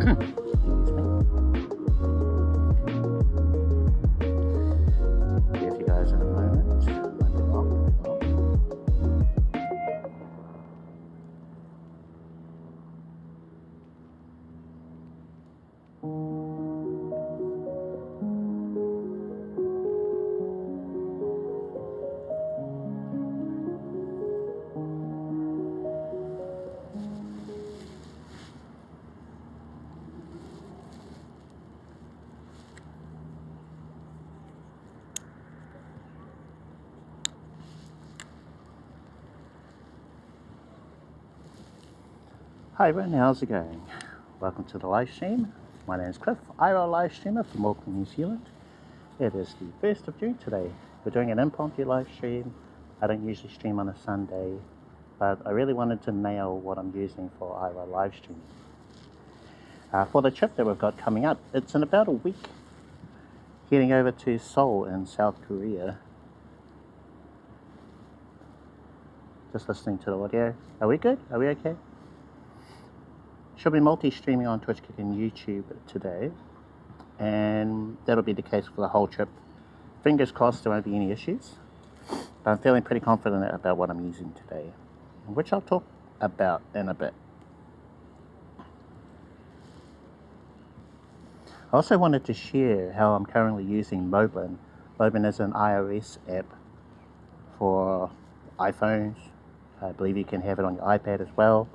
Give you guys in a moment. Won't be long, won't be long. Hi everyone, how's it going? Welcome to the live stream. My name is Cliff, IRL live streamer from Auckland, New Zealand. It is the 1st of June today. We're doing an impromptu live stream. I don't usually stream on a Sunday, but I really wanted to nail what I'm using for IRL live streaming. For the trip that we've got coming up, it's in about a week. Heading over to Seoul in South Korea. Just listening to the audio. Are we good? Are we okay? Should be multi-streaming on Twitch, Kick, and YouTube today, and that'll be the case for the whole trip. Fingers crossed there won't be any issues, but I'm feeling pretty confident about what I'm using today, which I'll talk about in a bit. I also wanted to share how I'm currently using Moblin. Moblin is an iOS app for iPhones. I believe you can have it on your iPad as well.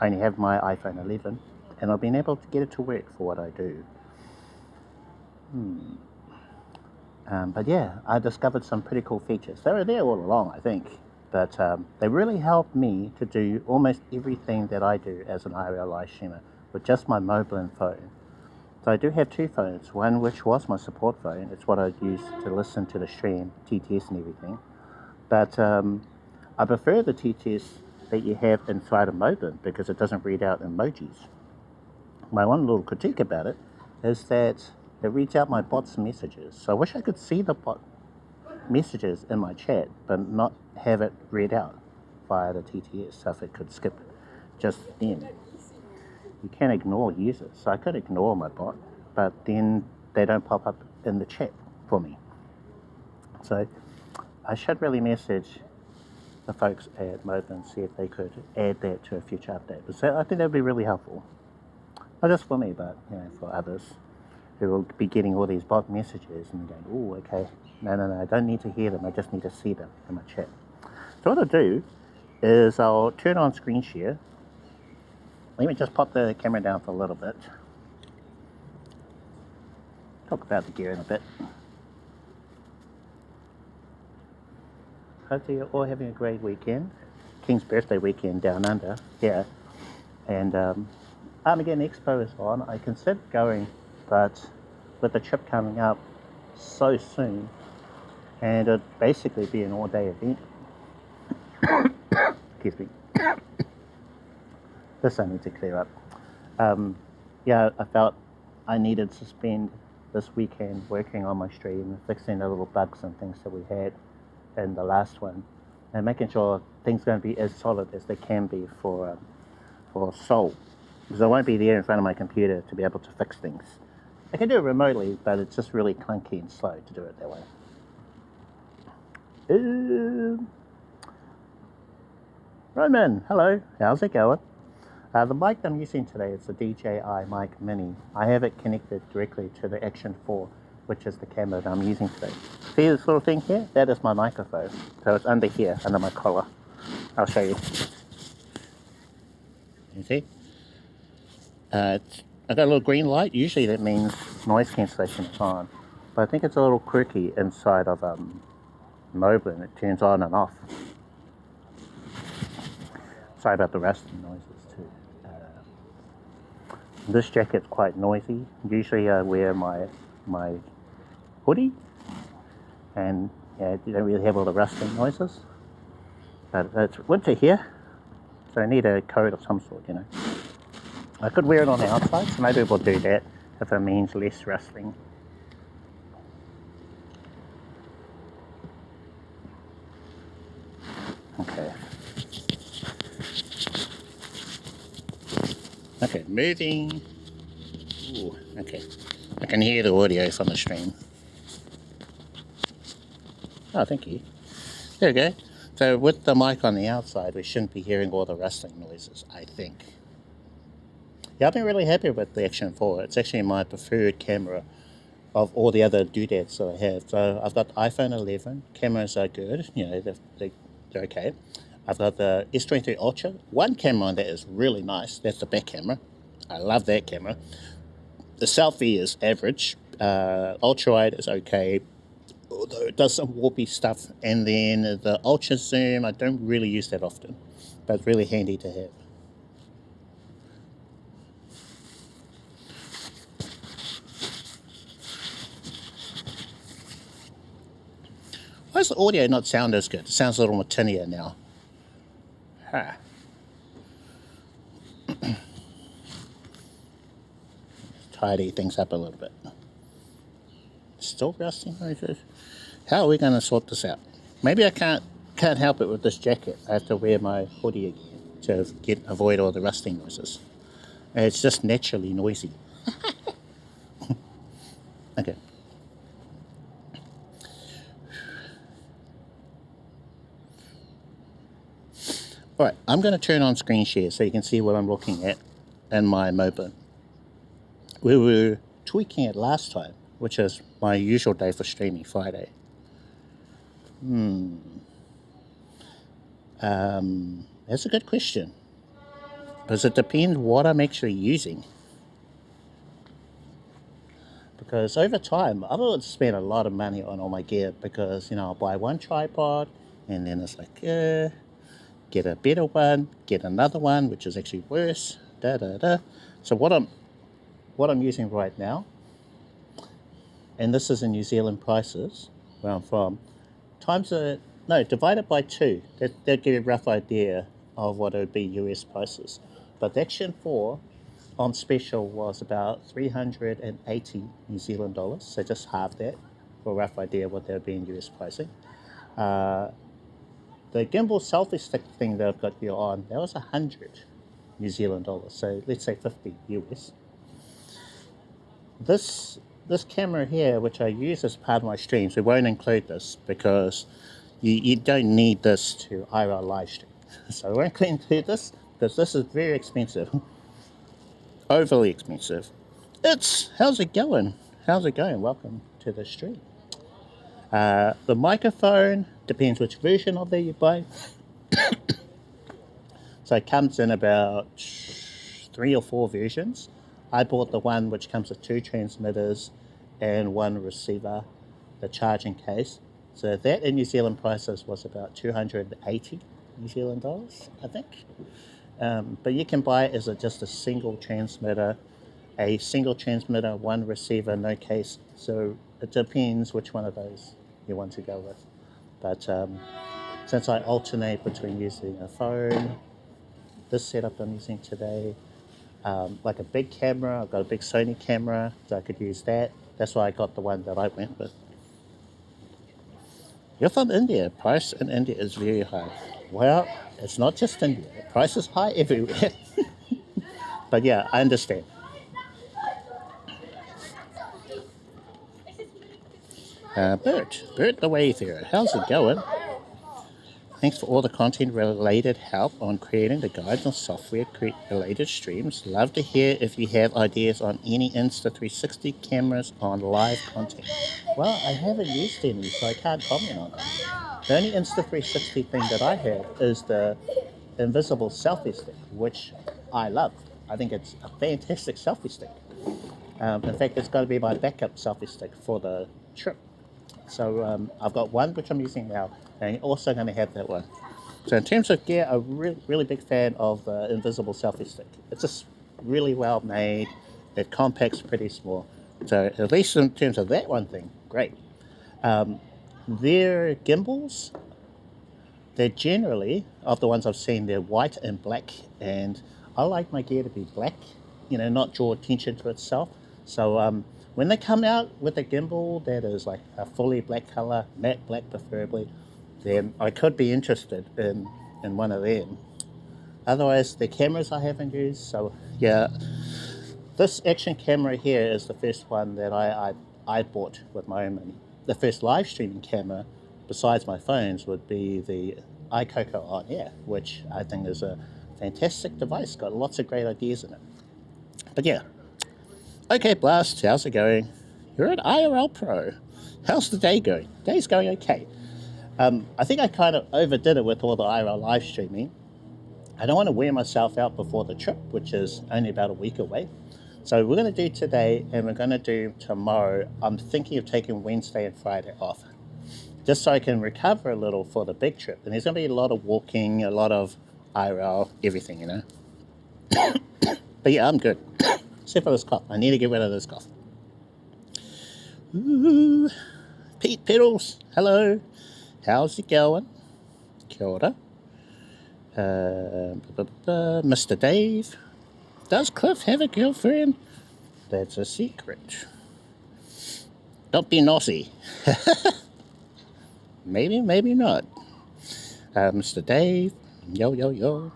I only have my iPhone 11, and I've been able to get it to work for what I do. But yeah, I discovered some pretty cool features. They were there all along, I think, but they really helped me to do almost everything that I do as an IRL live streamer with just my Moblin phone. So I do have two phones, one which was my support phone. It's what I use to listen to the stream, TTS and everything. But I prefer the TTS that you have inside of Moblin because it doesn't read out emojis. My one little critique about it is that it reads out my bot's messages. So I wish I could see the bot messages in my chat, but not have it read out via the TTS, so if it could skip just then. You can ignore users, so I could ignore my bot, but then they don't pop up in the chat for me. So I should really message the folks at Moblin, see if they could add that to a future update. So I think that would be really helpful. Not just for me, but for others who will be getting all these bot messages and going, oh, okay, no, I don't need to hear them, I just need to see them in my chat. So what I'll do is I'll turn on screen share. Let me just pop the camera down for a little bit. Talk about the gear in a bit. Hopefully you're all having a great weekend. King's birthday weekend down under, yeah. And Armageddon Expo is on. I considered going, but with the trip coming up so soon, and it'd basically be an all-day event. Excuse me. This I need to clear up. Yeah, I felt I needed to spend this weekend working on my stream, fixing the little bugs and things that we had in the last one, and making sure things are going to be as solid as they can be for Seoul, because I won't be there in front of my computer to be able to fix things. I can do it remotely, but it's just really clunky and slow to do it that way. Roman, hello, how's it going? The mic I'm using today is the DJi mic mini. I have it connected directly to the Action 4, which is the camera that I'm using today. See this little thing here? That is my microphone. So it's under here, under my collar. I'll show you. You see? I've got a little green light. Usually that means noise cancellation is on. But I think it's a little quirky inside of Moblin. It turns on and off. Sorry about the rustling noises too. This jacket's quite noisy. Usually I wear my hoodie, and yeah, you don't really have all the rustling noises. But it's winter here, so I need a coat of some sort, I could wear it on the outside, so maybe we'll do that if it means less rustling. Okay. Okay, moving. Ooh, okay. I can hear the audio from the stream. Oh, thank you. There we go. So with the mic on the outside, we shouldn't be hearing all the rustling noises, I think. Yeah, I've been really happy with the Action 4. It's actually my preferred camera of all the other doodads that I have. So I've got the iPhone 11. Cameras are good. You know, they're okay. I've got the S23 Ultra. One camera on that is really nice. That's the back camera. I love that camera. The selfie is average. Ultra wide is okay, although it does some warpy stuff. And then the ultra zoom, I don't really use that often, but it's really handy to have. Why does the audio not sound as good? It sounds a little more tinnier now. Huh. Tidy things up a little bit. Still rusting noises. How are we going to sort this out? Maybe I can't help it with this jacket. I have to wear my hoodie again to avoid all the rusting noises. It's just naturally noisy. Okay. Alright, I'm going to turn on screen share so you can see what I'm looking at in my Moblin. We were tweaking it last time, which is my usual day for streaming, Friday. That's a good question. Because it depends what I'm actually using. Because over time, I would spend a lot of money on all my gear because, you know, I'll buy one tripod and then it's like, get a better one, get another one, which is actually worse, So what I'm using right now, and this is in New Zealand prices, where I'm from, divided by 2. That'll give you a rough idea of what it would be US prices. But the Action 4 on special was about 380 New Zealand dollars, so just half that, for a rough idea what that would be in US pricing. The gimbal selfie stick thing that I've got you on, that was 100 New Zealand dollars, so let's say 50 US. This camera here, which I use as part of my streams, we won't include this because you don't need this to IRL live stream. So I won't include this because this is very expensive, overly expensive. How's it going? How's it going? Welcome to the stream. The microphone depends which version of that you buy. So it comes in about 3 or 4 versions. I bought the one which comes with 2 transmitters and 1 receiver, the charging case. So that in New Zealand prices was about 280 New Zealand dollars, I think. But you can buy it as just a single transmitter, 1 receiver, no case. So it depends which one of those you want to go with. But since I alternate between using a phone, this setup I'm using today, like a big camera, I've got a big Sony camera, so I could use that. That's why I got the one that I went with. You're from India. Price in India is very high. Well, it's not just India. The price is high everywhere. But yeah, I understand. Bert the Wayfarer, how's it going? Thanks for all the content-related help on creating the guides on software-related streams. Love to hear if you have ideas on any Insta360 cameras on live content. Well, I haven't used any, so I can't comment on it. The only Insta360 thing that I have is the invisible selfie stick, which I love. I think it's a fantastic selfie stick. In fact, it's got to be my backup selfie stick for the trip. So I've got one which I'm using now, and I'm also going to have that one. So in terms of gear, I'm really big fan of the invisible selfie stick. It's just really well made. It compacts pretty small. So at least in terms of that one thing, great. Their gimbals, they're generally, of the ones I've seen, they're white and black. And I like my gear to be black, you know, not draw attention to itself. So when they come out with a gimbal that is like a fully black color, matte black preferably, then I could be interested in one of them. Otherwise, the cameras I haven't used, so yeah, This action camera here is the first one that I bought with my own money. The first live streaming camera, besides my phones, would be the iCoco On Air, which I think is a fantastic device. Got lots of great ideas in it. But yeah. Okay, Blast, how's it going? You're an IRL Pro. How's the day going? Day's going okay. I think I kind of overdid it with all the IRL live streaming. I don't want to wear myself out before the trip, which is only about a week away. So we're going to do today and we're going to do tomorrow. I'm thinking of taking Wednesday and Friday off, just so I can recover a little for the big trip. And there's going to be a lot of walking, a lot of IRL, everything, you know. But yeah, I'm good. Except for this cough. I need to get rid of this cough. Ooh. Pete Pedals, hello. How's it going? Kia ora. Mr. Dave. Does Cliff have a girlfriend? That's a secret. Don't be naughty. Maybe, maybe not. Mr. Dave. Yo, yo, yo.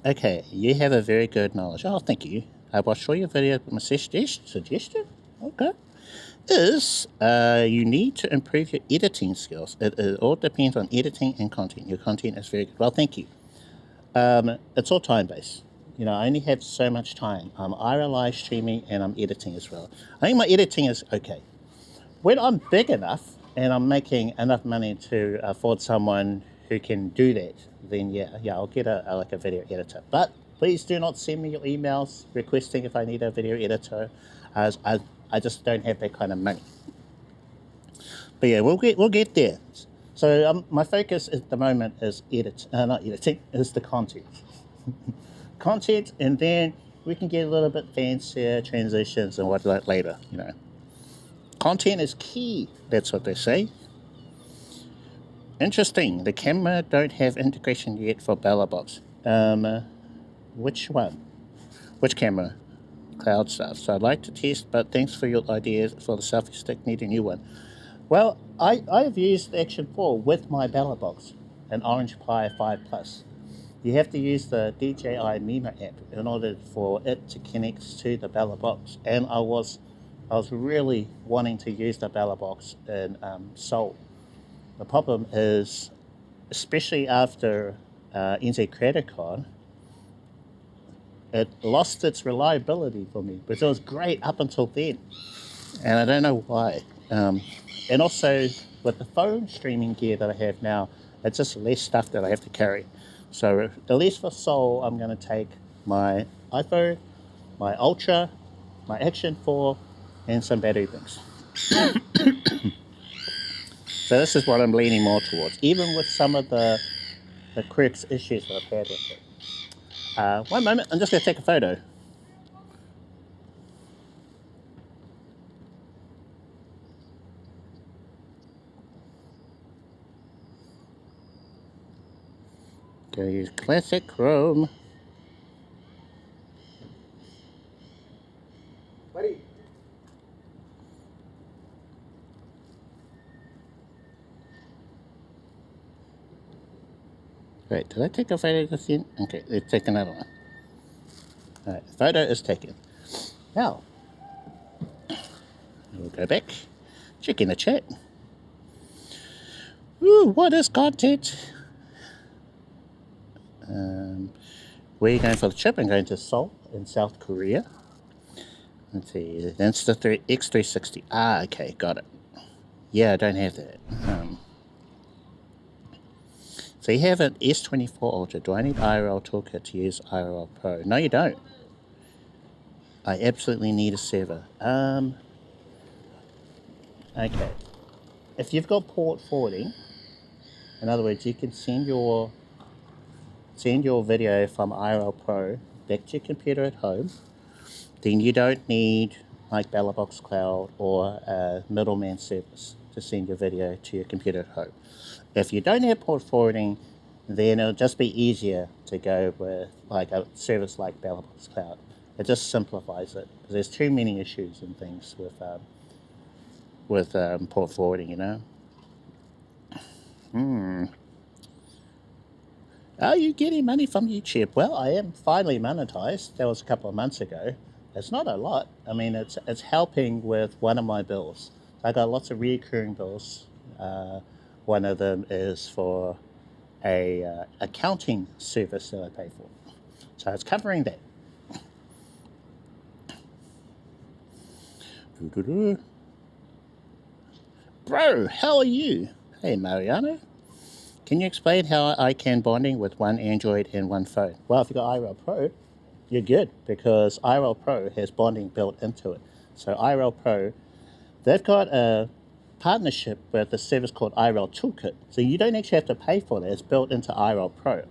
Okay, you have a very good knowledge. Oh, thank you. I watched all your videos, but my suggestion? Okay. Is you need to improve your editing skills. It all depends on editing and content. Your content is very good. Well, thank you. It's all time-based. You know, I only have so much time. I'm IRL live streaming and I'm editing as well. I think my editing is okay. When I'm big enough and I'm making enough money to afford someone who can do that, then yeah, I'll get like a video editor. But please do not send me your emails requesting if I need a video editor, as I just don't have that kind of money. But yeah, we'll get there. So my focus at the moment is not editing, is the content. Content, and then we can get a little bit fancier transitions and whatnot later, you know. Content is key, that's what they say. Interesting, the camera don't have integration yet for BellaBox. Which one? Which camera? Cloud stuff. So I'd like to test, but thanks for your ideas for the selfie stick. Need a new one. Well, I have used Action 4 with my BellaBox, an Orange Pi 5 Plus. You have to use the DJi Memo app in order for it to connect to the BellaBox. And I was really wanting to use the BellaBox in Seoul. The problem is, especially after NZ CreditCard, it lost its reliability for me, but it was great up until then, and I don't know why. And also, with the phone streaming gear that I have now, it's just less stuff that I have to carry. So at least for Seoul, I'm going to take my iPhone, my Ultra, my Action 4, and some battery banks. So this is what I'm leaning more towards, even with some of the quirks issues that I've had with it. One moment, I'm just going to take a photo. Go use classic chrome. Buddy. Wait, did I take a photo just then? Okay, let's take another one. Alright, the photo is taken. Now, we'll go back, check in the chat. Ooh, what is content? Where are you going for the trip? I'm going to Seoul in South Korea. Let's see, that's the X360. Ah, okay, got it. Yeah, I don't have that. So you have an S24 Ultra. Do I need IRL Toolkit to use IRL Pro? No, you don't. I absolutely need a server. Okay. If you've got port forwarding, in other words, you can send your video from IRL Pro back to your computer at home, then you don't need like BellaBox Cloud or a middleman service to send your video to your computer at home. If you don't have port forwarding, then it'll just be easier to go with like a service like BellaBox Cloud. It just simplifies it, because there's too many issues and things with port forwarding, you know. Are you getting money from YouTube? Well, I am finally monetized. That was a couple of months ago. It's not a lot. I mean, it's helping with one of my bills. I got lots of recurring bills. One of them is for a accounting service that I pay for. So it's covering that. Bro, how are you? Hey, Mariano. Can you explain how I can bonding with one Android and one phone? Well, if you've got IRL Pro, you're good because IRL Pro has bonding built into it. So IRL Pro, they've got a partnership with a service called IRL Toolkit. So you don't actually have to pay for that. It's built into IRL Pro.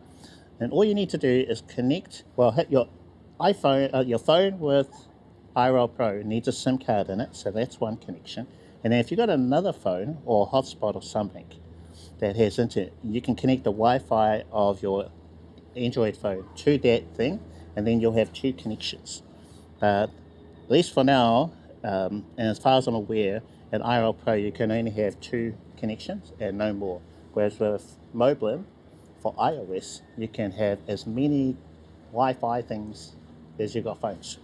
And all you need to do is connect, well, hit your iPhone, your phone with IRL Pro needs a SIM card in it. So that's one connection. And then if you've got another phone or hotspot or something that has internet, you can connect the Wi-Fi of your Android phone to that thing, and then you'll have two connections. At least for now, and as far as I'm aware, in IRL Pro you can only have two connections and no more. Whereas with Moblin, for iOS, you can have as many Wi-Fi things as you've got phones.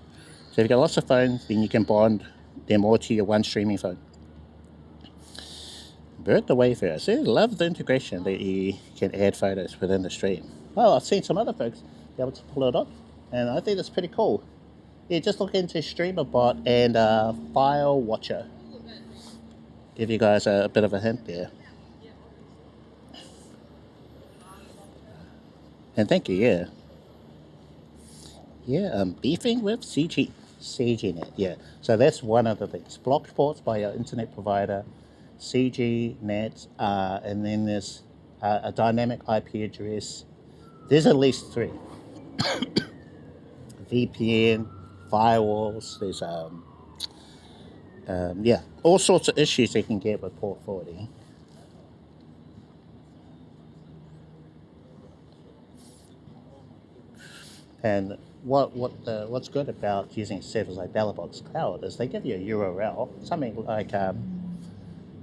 So if you've got lots of phones, then you can bond them all to your one streaming phone. Bird the Wayfarer. So I love the integration that you can add photos within the stream. Well, I've seen some other folks be able to pull it off, and I think that's pretty cool. Yeah, just look into StreamerBot and File Watcher. Give you guys a bit of a hint there. And thank you, yeah. Yeah, beefing with CGNet, yeah. So that's one of the things. Blocked ports by your internet provider, CGNet, and then there's a dynamic IP address. There's at least three. VPN, firewalls, there's yeah, all sorts of issues you can get with port forwarding. And what's good about using servers like Balabox Cloud is they give you a URL, something like a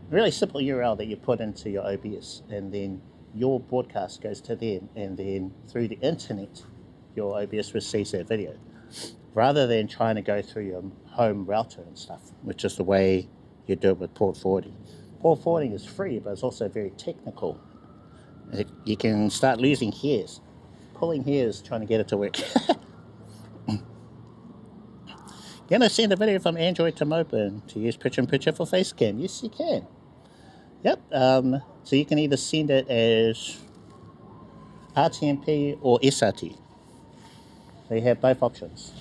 really simple URL that you put into your OBS, and then your broadcast goes to them, and then through the internet, your OBS receives that video, rather than trying to go through your home router and stuff, which is the way you do it with port forwarding. Port forwarding is free, but it's also very technical. You can start losing hairs, pulling hairs trying to get it to work. Can I send a video from Android to Moblin to use picture-in-picture for Facecam? Yes, you can. Yep. So you can either send it as RTMP or SRT. So you have both options.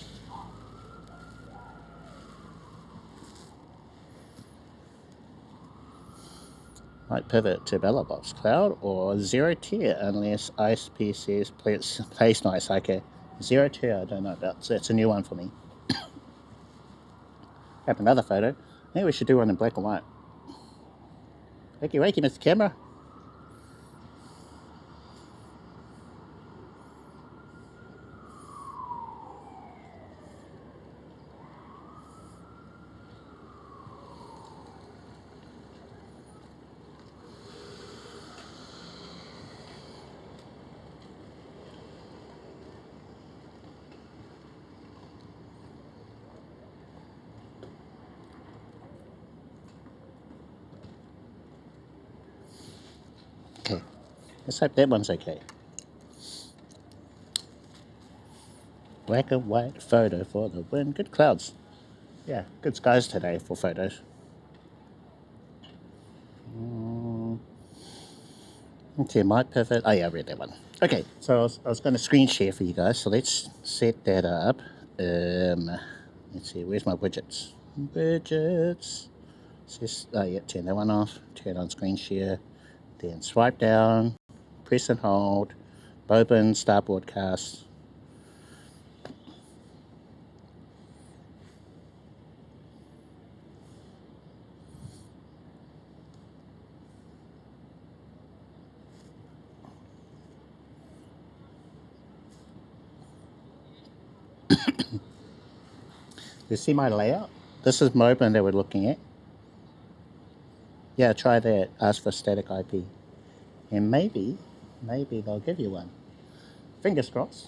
Might pivot to Balabox Cloud or zero tier unless ISP says plays nice. Okay, zero tier I don't know about. So that's a new one for me. Have another photo. Maybe we should do one in black and white. Wakey wakey, Mr. Camera. Okay, let's hope that one's okay. Black and white photo for the win. Good clouds. Yeah, good skies today for photos. Okay, might pivot. Oh yeah, I read that one. Okay, so I was going to screen share for you guys. So let's set that up. Let's see, where's my widgets? Widgets. Just, oh yeah, turn that one off. Turn on screen share. Then swipe down, press and hold, open, start broadcast. You see my layout? This is Moblin that we're looking at. Yeah, try that. Ask for static IP. And maybe they'll give you one. Fingers crossed.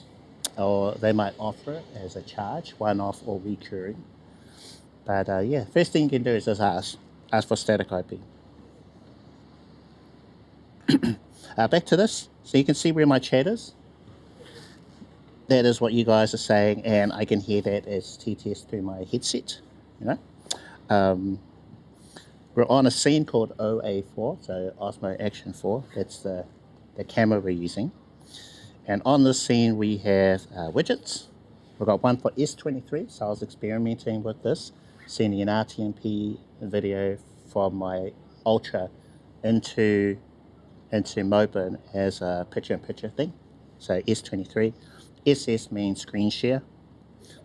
or they might offer it as a charge, one-off or recurring. But yeah, first thing you can do is just ask for static IP. Back to this, so you can see where my chat is. That is what you guys are saying, and I can hear that as TTS through my headset. You know, we're on a scene called OA4, so Osmo Action 4. That's the camera we're using. And on this scene, we have widgets. We've got one for S23, so I was experimenting with this, sending an RTMP video from my Ultra into Moblin as a picture-in-picture thing. So S23. SS means screen share.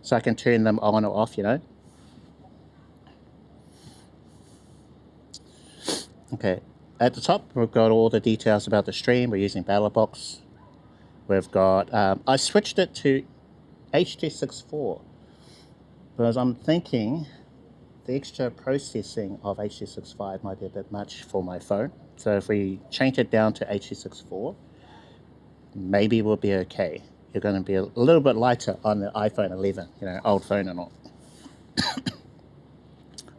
So I can turn them on or off, you know. Okay, at the top, we've got all the details about the stream. We're using BattleBox. We've got, I switched it to H.264 because I'm thinking the extra processing of H.265 might be a bit much for my phone. So if we change it down to H.264, maybe we'll be okay. You're going to be a little bit lighter on the iPhone 11, you know, old phone and all.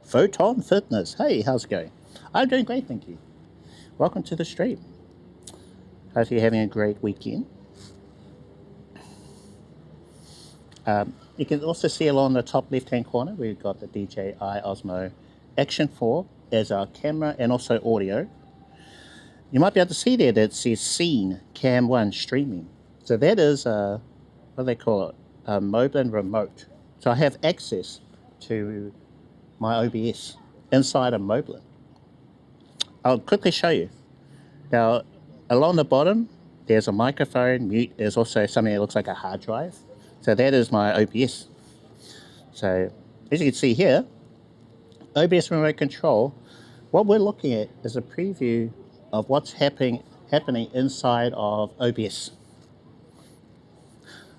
Photon Fitness, hey, how's it going? I'm doing great, thank you. Welcome to the stream. Hope you're having a great weekend. You can also see along the top left-hand corner, we've got the DJi Osmo Action 4 as our camera and also audio. You might be able to see there that it says Scene Cam 1 Streaming. So that is, what do they call it? A Moblin remote. So I have access to my OBS inside of Moblin. I'll quickly show you. Now, along the bottom, there's a microphone, mute. There's also something that looks like a hard drive. So that is my OBS. So as you can see here, OBS remote control, what we're looking at is a preview of what's happening inside of OBS.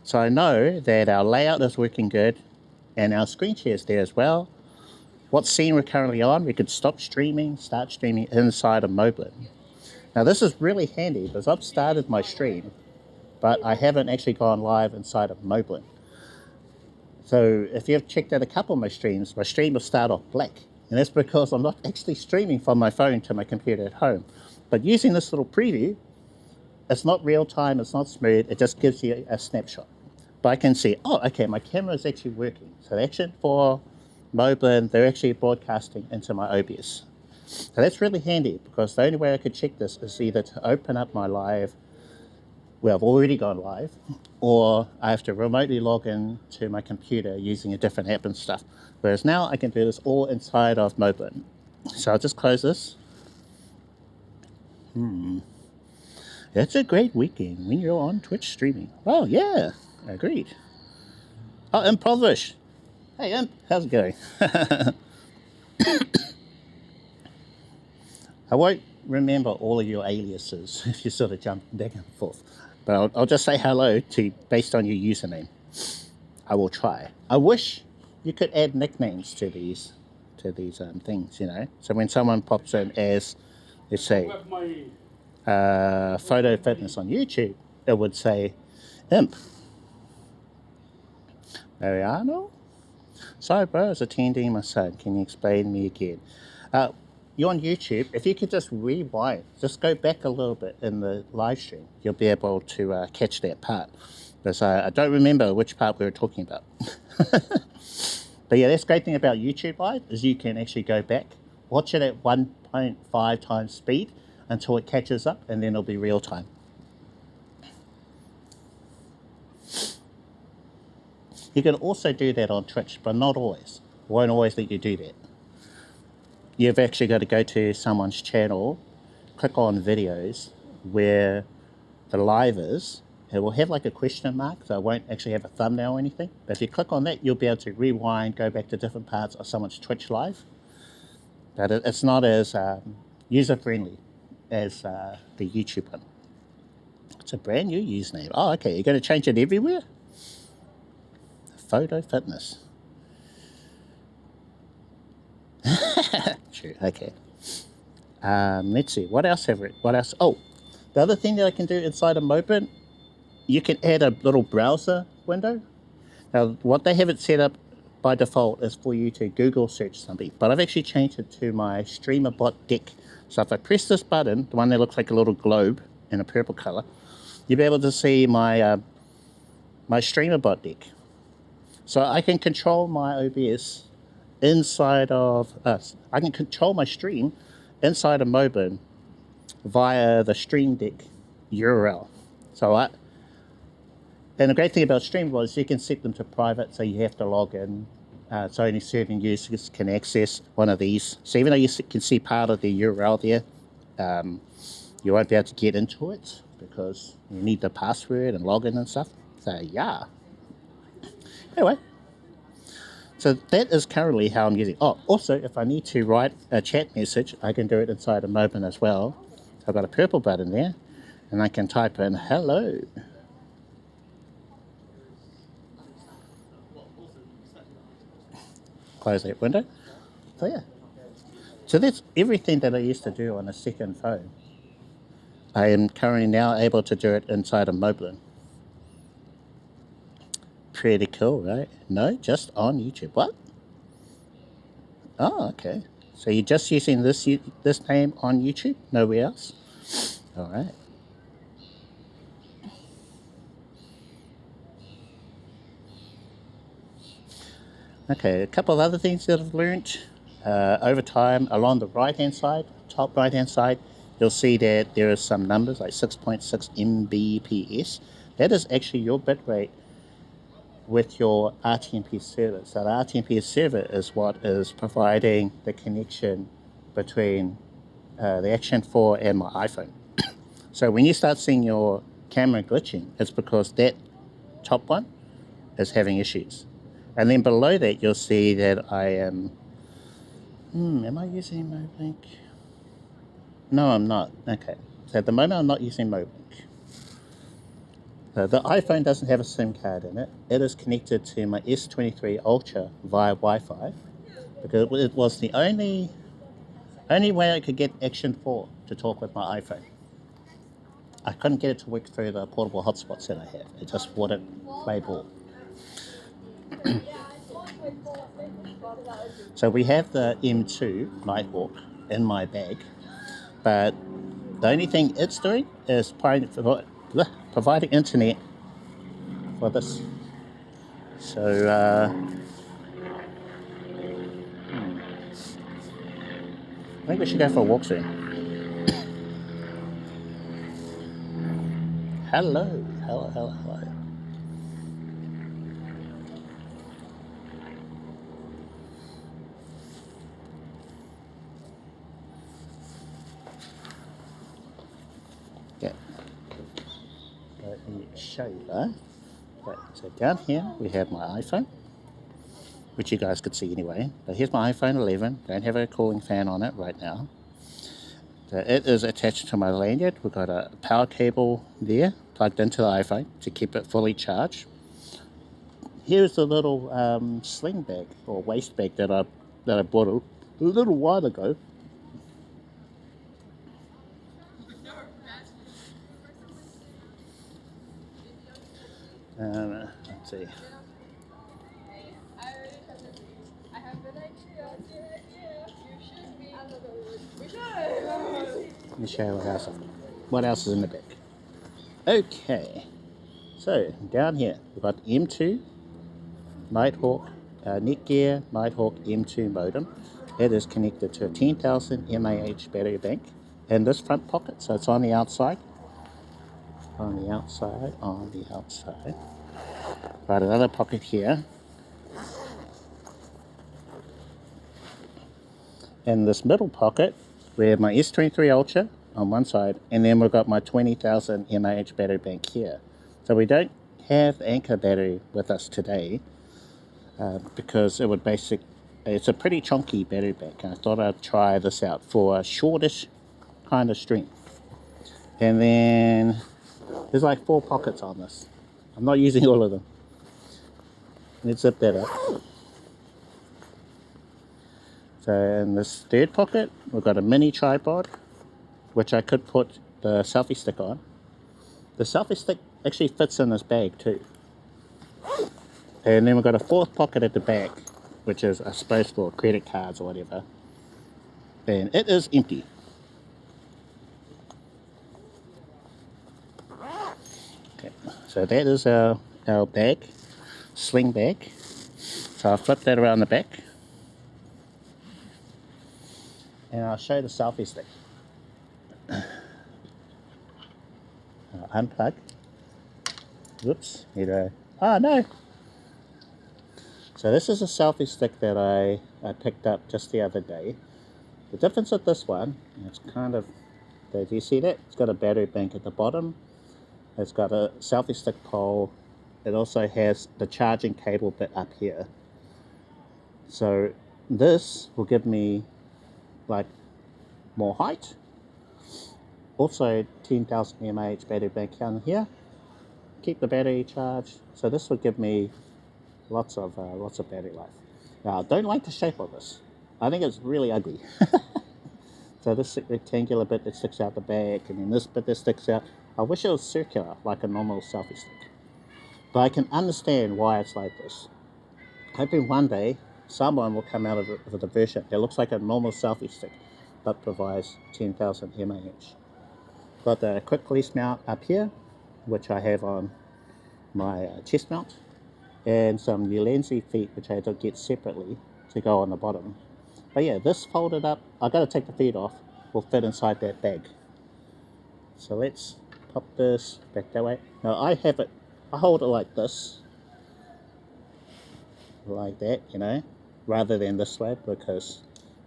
So I know that our layout is working good and our screen share is there as well. What scene we're currently on, we could stop streaming, start streaming inside of Moblin. Now this is really handy because I've started my stream, but I haven't actually gone live inside of Moblin. So if you've checked out a couple of my stream will start off black. And that's because I'm not actually streaming from my phone to my computer at home. But using this little preview, it's not real time, it's not smooth, it just gives you a snapshot. But I can see, oh, okay, my camera is actually working. So the Action 4, Moblin, they're actually broadcasting into my OBS. So that's really handy because the only way I could check this is either to open up my live, well, I've already gone live, or I have to remotely log in to my computer using a different app and stuff. Whereas now I can do this all inside of Moblin. So I'll just close this. That's a great weekend when you're on Twitch streaming. Oh, yeah, agreed. Oh, Improvish. Hey, Imp, how's it going? I won't remember all of your aliases if you sort of jump back and forth. But I'll just say hello to based on your username. I will try. I wish you could add nicknames to these things, you know. So when someone pops in as, let's say, Photo Fitness on YouTube, it would say Imp. Mariano? Sorry, bro, I was attending my son. Can you explain me again? You're on YouTube. If you could just rewind, just go back a little bit in the live stream, you'll be able to catch that part. Because I don't remember which part we were talking about. But yeah, that's the great thing about YouTube Live is you can actually go back, watch it at 1.5 times speed until it catches up, and then it'll be real time. You can also do that on Twitch, but not always. Won't always let you do that. You've actually got to go to someone's channel, click on videos where the live is. It will have like a question mark, so it won't actually have a thumbnail or anything. But if you click on that, you'll be able to rewind, go back to different parts of someone's Twitch live. But it's not as user-friendly as the YouTube one. It's a brand new username. Oh, okay, you're going to change it everywhere? Photo Fitness. True, okay. Let's see, what else? Oh, the other thing that I can do inside of Moblin, you can add a little browser window. Now, what they have it set up by default is for you to Google search something, but I've actually changed it to my streamer bot deck. So if I press this button, the one that looks like a little globe in a purple color, you'll be able to see my my streamer bot deck. So I can control my OBS inside of us. I can control my stream inside of Moblin via the Stream Deck URL. And the great thing about Streamable is you can set them to private, so you have to log in. So only certain users can access one of these. So even though you can see part of the URL there, you won't be able to get into it because you need the password and login and stuff. So yeah. Anyway, so that is currently how I'm using. Oh, also, if I need to write a chat message, I can do it inside of Moblin as well. So I've got a purple button there, and I can type in hello. Close that window. So yeah. So that's everything that I used to do on a second phone. I am currently now able to do it inside of Moblin. Pretty cool, right? No, just on YouTube. What? Oh, okay. So you're just using this name on YouTube? Nowhere else? All right. Okay, a couple of other things that I've learned over time. Along the right-hand side, top right-hand side, you'll see that there are some numbers like 6.6 Mbps. That is actually your bitrate with your RTMP server. So the RTMP server is what is providing the connection between the Action 4 and my iPhone. So when you start seeing your camera glitching, it's because that top one is having issues. And then below that, you'll see that I am... am I using Moblin? No, I'm not. Okay. So at the moment, I'm not using Moblin. The iPhone doesn't have a SIM card in it. It is connected to my S23 Ultra via Wi-Fi because it was the only way I could get Action 4 to talk with my iPhone. I couldn't get it to work through the portable hotspots that I have. It just wouldn't play ball. So we have the M2 Nighthawk in my bag, but the only thing it's doing is providing internet for this. So I think we should go for a walk soon. Hello. Okay. Let me show you that. Okay, so down here we have my iPhone, which you guys could see anyway. But here's my iPhone 11. Don't have a cooling fan on it right now. So it is attached to my lanyard. We've got a power cable there plugged into the iPhone to keep it fully charged. Here's the little sling bag or waist bag that I bought a little while ago. Let's see. Let me show you what else is in the bag. Okay, so down here we've got M2 Nighthawk Netgear Nighthawk M2 modem. It is connected to a 10,000 mAh battery bank in this front pocket, so it's on the outside. On the outside. Got another pocket here. In this middle pocket, we have my S23 Ultra on one side, and then we've got my 20,000 mAh battery bank here. So we don't have the Anchor battery with us today because it's a pretty chunky battery bank. I thought I'd try this out for a shortish kind of stream. And then there's like 4 pockets on this. I'm not using all of them. Let's zip that up. So in this third pocket, we've got a mini tripod, which I could put the selfie stick on. The selfie stick actually fits in this bag too. And then we've got a fourth pocket at the back, which is a space for credit cards or whatever. And it is empty. Okay, so that is our bag, sling bag. So I'll flip that around the back. And I'll show you the selfie stick. I'll unplug. Whoops, oh no! So this is a selfie stick that I picked up just the other day. The difference with this one, it's kind of, do you see that? It's got a battery bank at the bottom. It's got a selfie stick pole. It also has the charging cable bit up here. So this will give me like more height. Also 10,000 mAh battery bank down here. Keep the battery charged. So this will give me lots of battery life. Now I don't like the shape of this. I think it's really ugly. So this rectangular bit that sticks out the back, and then this bit that sticks out. I wish it was circular like a normal selfie stick. But I can understand why it's like this. Hoping one day someone will come out of it with a version that looks like a normal selfie stick but provides 10,000 mAh. Got the quick release mount up here, which I have on my chest mount, and some Ulanzi feet which I had to get separately to go on the bottom. But yeah, this folded up, I got to take the feet off, will fit inside that bag. So let's pop this back that way. Now I hold it like this, like that, you know, rather than this way, because,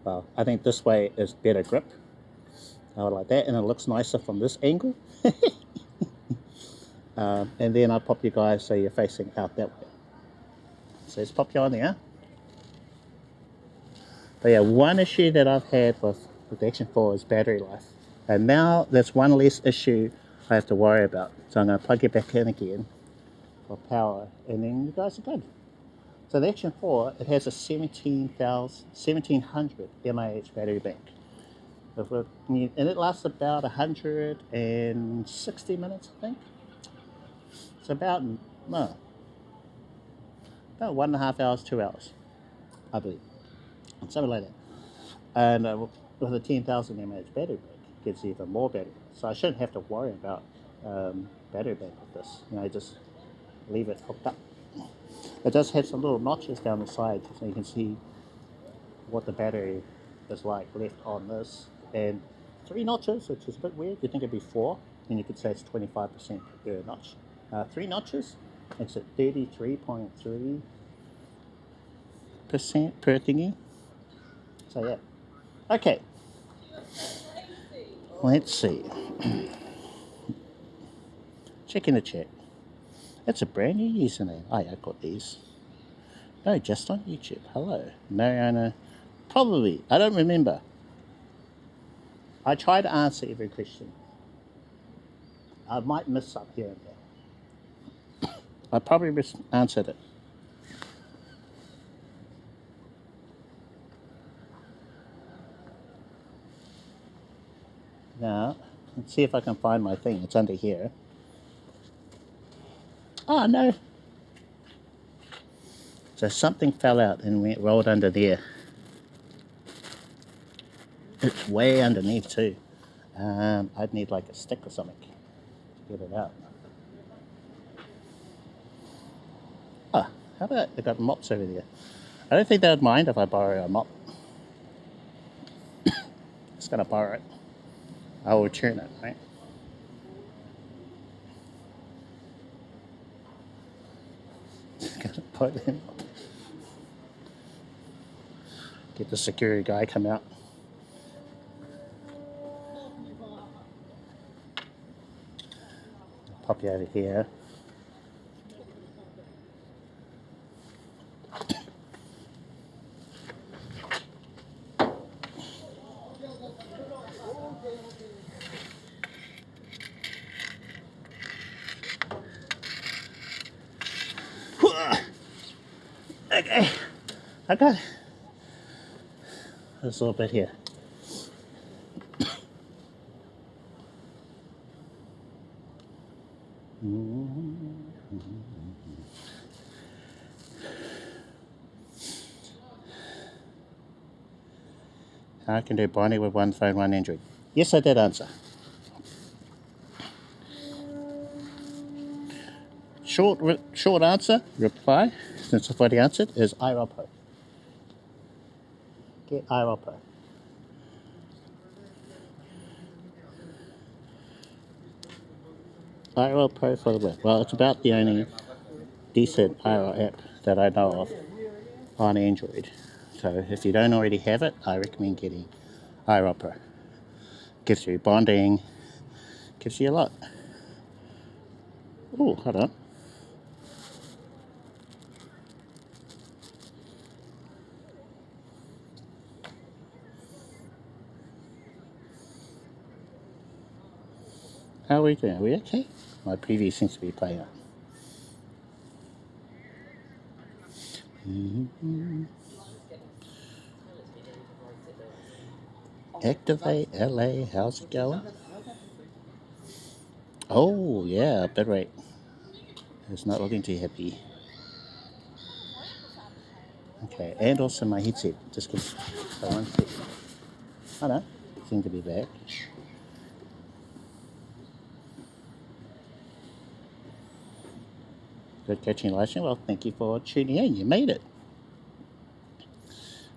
well, I think this way is better grip. I hold it like that, and it looks nicer from this angle. And then I pop you guys so you're facing out that way. So let's pop you on there. But yeah, one issue that I've had with the Action 4 is battery life. And now there's one less issue I have to worry about. So I'm going to plug it back in again for power, and then you guys are good. So the Action 4, it has a 1700 mAh battery bank. And it lasts about 160 minutes, I think. It's about 1.5 hours, 2 hours, I believe. Something like that. And with a 10,000 mAh battery bank, it gives you even more battery. So I shouldn't have to worry about battery bank with this. You know, just leave it hooked up. It does have some little notches down the side, so you can see what the battery is like left on this. And 3 notches, which is a bit weird. You'd think it'd be 4, and you could say it's 25% per notch. 3 notches makes it 33.3% per thingy. So yeah. Okay. Let's see. Check in the chat. That's a brand new username. Oh, yeah, I got these. No, just on YouTube. Hello. Mariana. Probably. I don't remember. I try to answer every question. I might miss some here and there. I probably answered it. Now, let's see if I can find my thing. It's under here. Oh, no. So something fell out and went rolled under there. It's way underneath too. I'd need like a stick or something to get it out. Oh, how about they got mops over there? I don't think they would mind if I borrow a mop. Just gonna borrow it. I'll return it, right? Gonna put it in. Get the security guy come out. Pop you over here. Okay, I got this little bit here. I can do bonding with one phone, one Android. Yes, I did answer. Short answer, reply, since I've already answered, is IRL Pro. Get IRL Pro. IRL Pro for the web. Well, it's about the only decent IRL app that I know of on Android. So if you don't already have it, I recommend getting IRL Pro. Gives you bonding, gives you a lot. Oh, hold on. How are we doing? Are we okay? My preview seems to be playing up. Activate LA, how's it going? Oh, yeah, bitrate. It's not looking too happy. Okay, and also my headset. Just give so 1 second. Oh no, seem to be back. Good catching, live. Well, thank you for tuning in. You made it.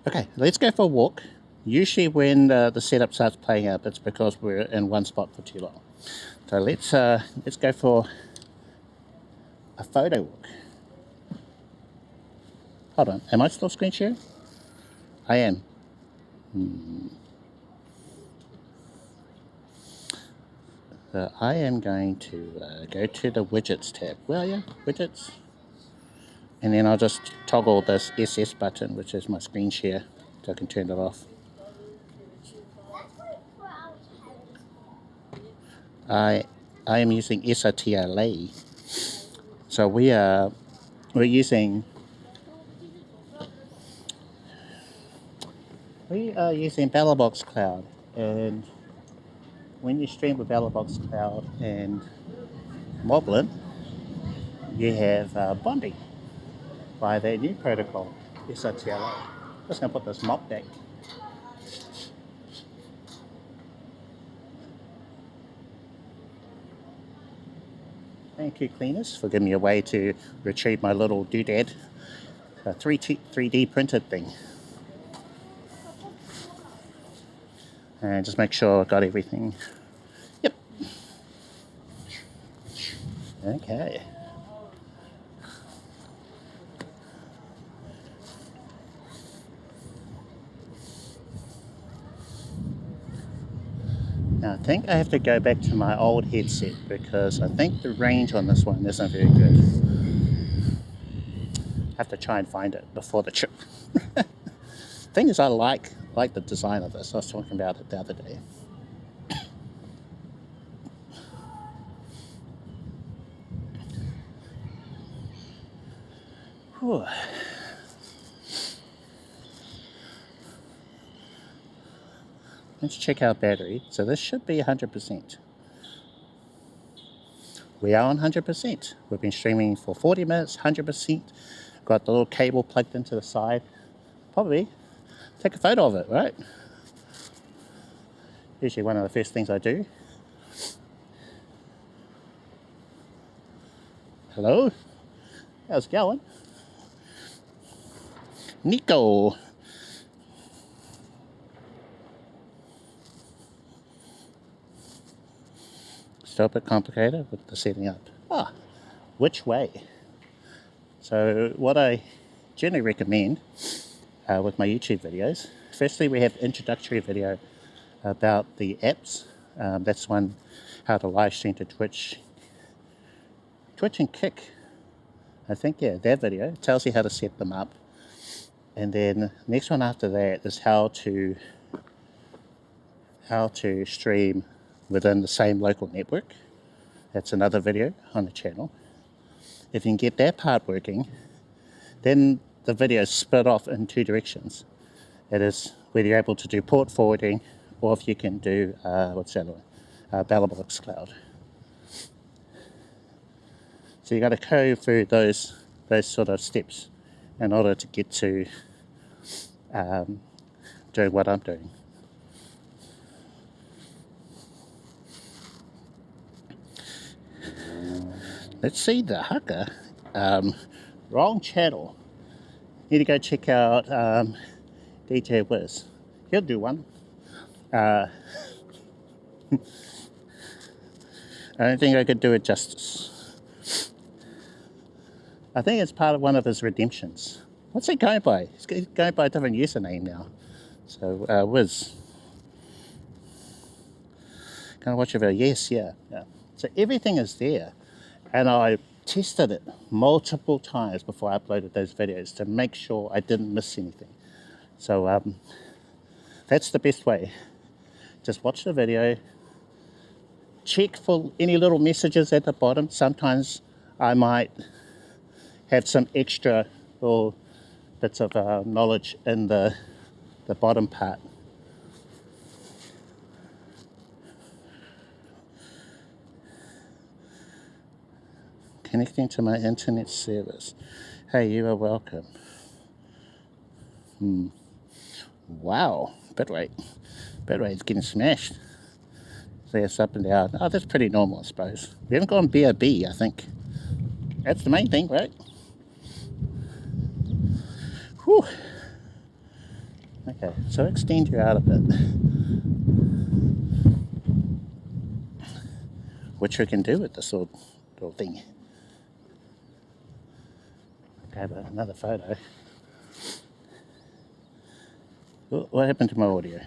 Okay, let's go for a walk. Usually when the setup starts playing up, it's because we're in one spot for too long. So let's go for a photo walk. Hold on, am I still screen sharing? I am. So I am going to go to the widgets tab. Where are you? Widgets. And then I'll just toggle this SS button, which is my screen share, so I can turn it off. I am using SRTLA. So we're using BellowBox Cloud, and when you stream with BellowBox Cloud and Moblin, you have bonding by their new protocol, SRTLA. Just gonna put this mop back. Thank you, cleaners, for giving me a way to retrieve my little doodad, 3D printed thing. And just make sure I got everything. Yep. Okay. Now I think I have to go back to my old headset because I think the range on this one isn't very good. I have to try and find it before the trip. Thing is, I like the design of this. I was talking about it the other day. Whew. Let's check our battery. So this should be 100%. We are on 100%. We've been streaming for 40 minutes, 100%. Got the little cable plugged into the side. Probably take a photo of it, right? Usually one of the first things I do. Hello? How's it going? Nico. Still a bit complicated with the setting up. Which way? So what I generally recommend with my YouTube videos, firstly we have introductory video about the apps. That's one, how to live stream to Twitch and Kick. I think, yeah, that video tells you how to set them up. And then next one after that is how to stream within the same local network. That's another video on the channel. If you can get that part working, then the video is split off in two directions. It is whether you're able to do port forwarding or if you can do, what's the other one? BellowBox Cloud. So you got to go through those sort of steps in order to get to doing what I'm doing. Let's see the haka. Wrong channel. Need to go check out DJ Wiz. He'll do one. I don't think I could do it justice. I think it's part of one of his redemptions. What's he going by? He's going by a different username now. So, Wiz. Can I watch a video? Yes, yeah. So everything is there. And I tested it multiple times before I uploaded those videos to make sure I didn't miss anything. So that's the best way. Just watch the video, check for any little messages at the bottom. Sometimes I might have some extra little bits of knowledge in the bottom part. Connecting to my internet service. Hey, you are welcome. Wow, bitrate's getting smashed. So it's up and down. Oh, that's pretty normal, I suppose. We haven't gone BRB, I think. That's the main thing, right? Whew. Okay, so extend you out a bit. Which we can do with this little thing. Grab another photo. Oh, what happened to my audio?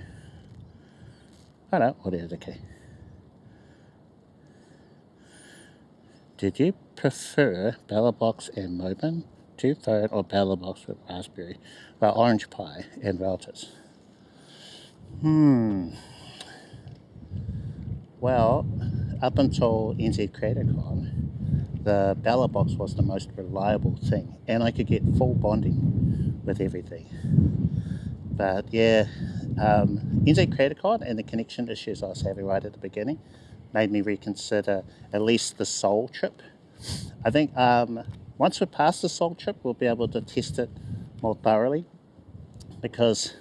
Oh no, audio's okay. Did you prefer BellaBox and Moblin, 2-phone, or BellaBox with Raspberry? Well, Orange Pi and routers. Well, up until NZ CreatorCon, the BellaBox was the most reliable thing, and I could get full bonding with everything. But yeah, NZ CreatorCon and the connection issues I was having right at the beginning made me reconsider at least the Seoul trip. I think once we're past the Seoul trip, we'll be able to test it more thoroughly, because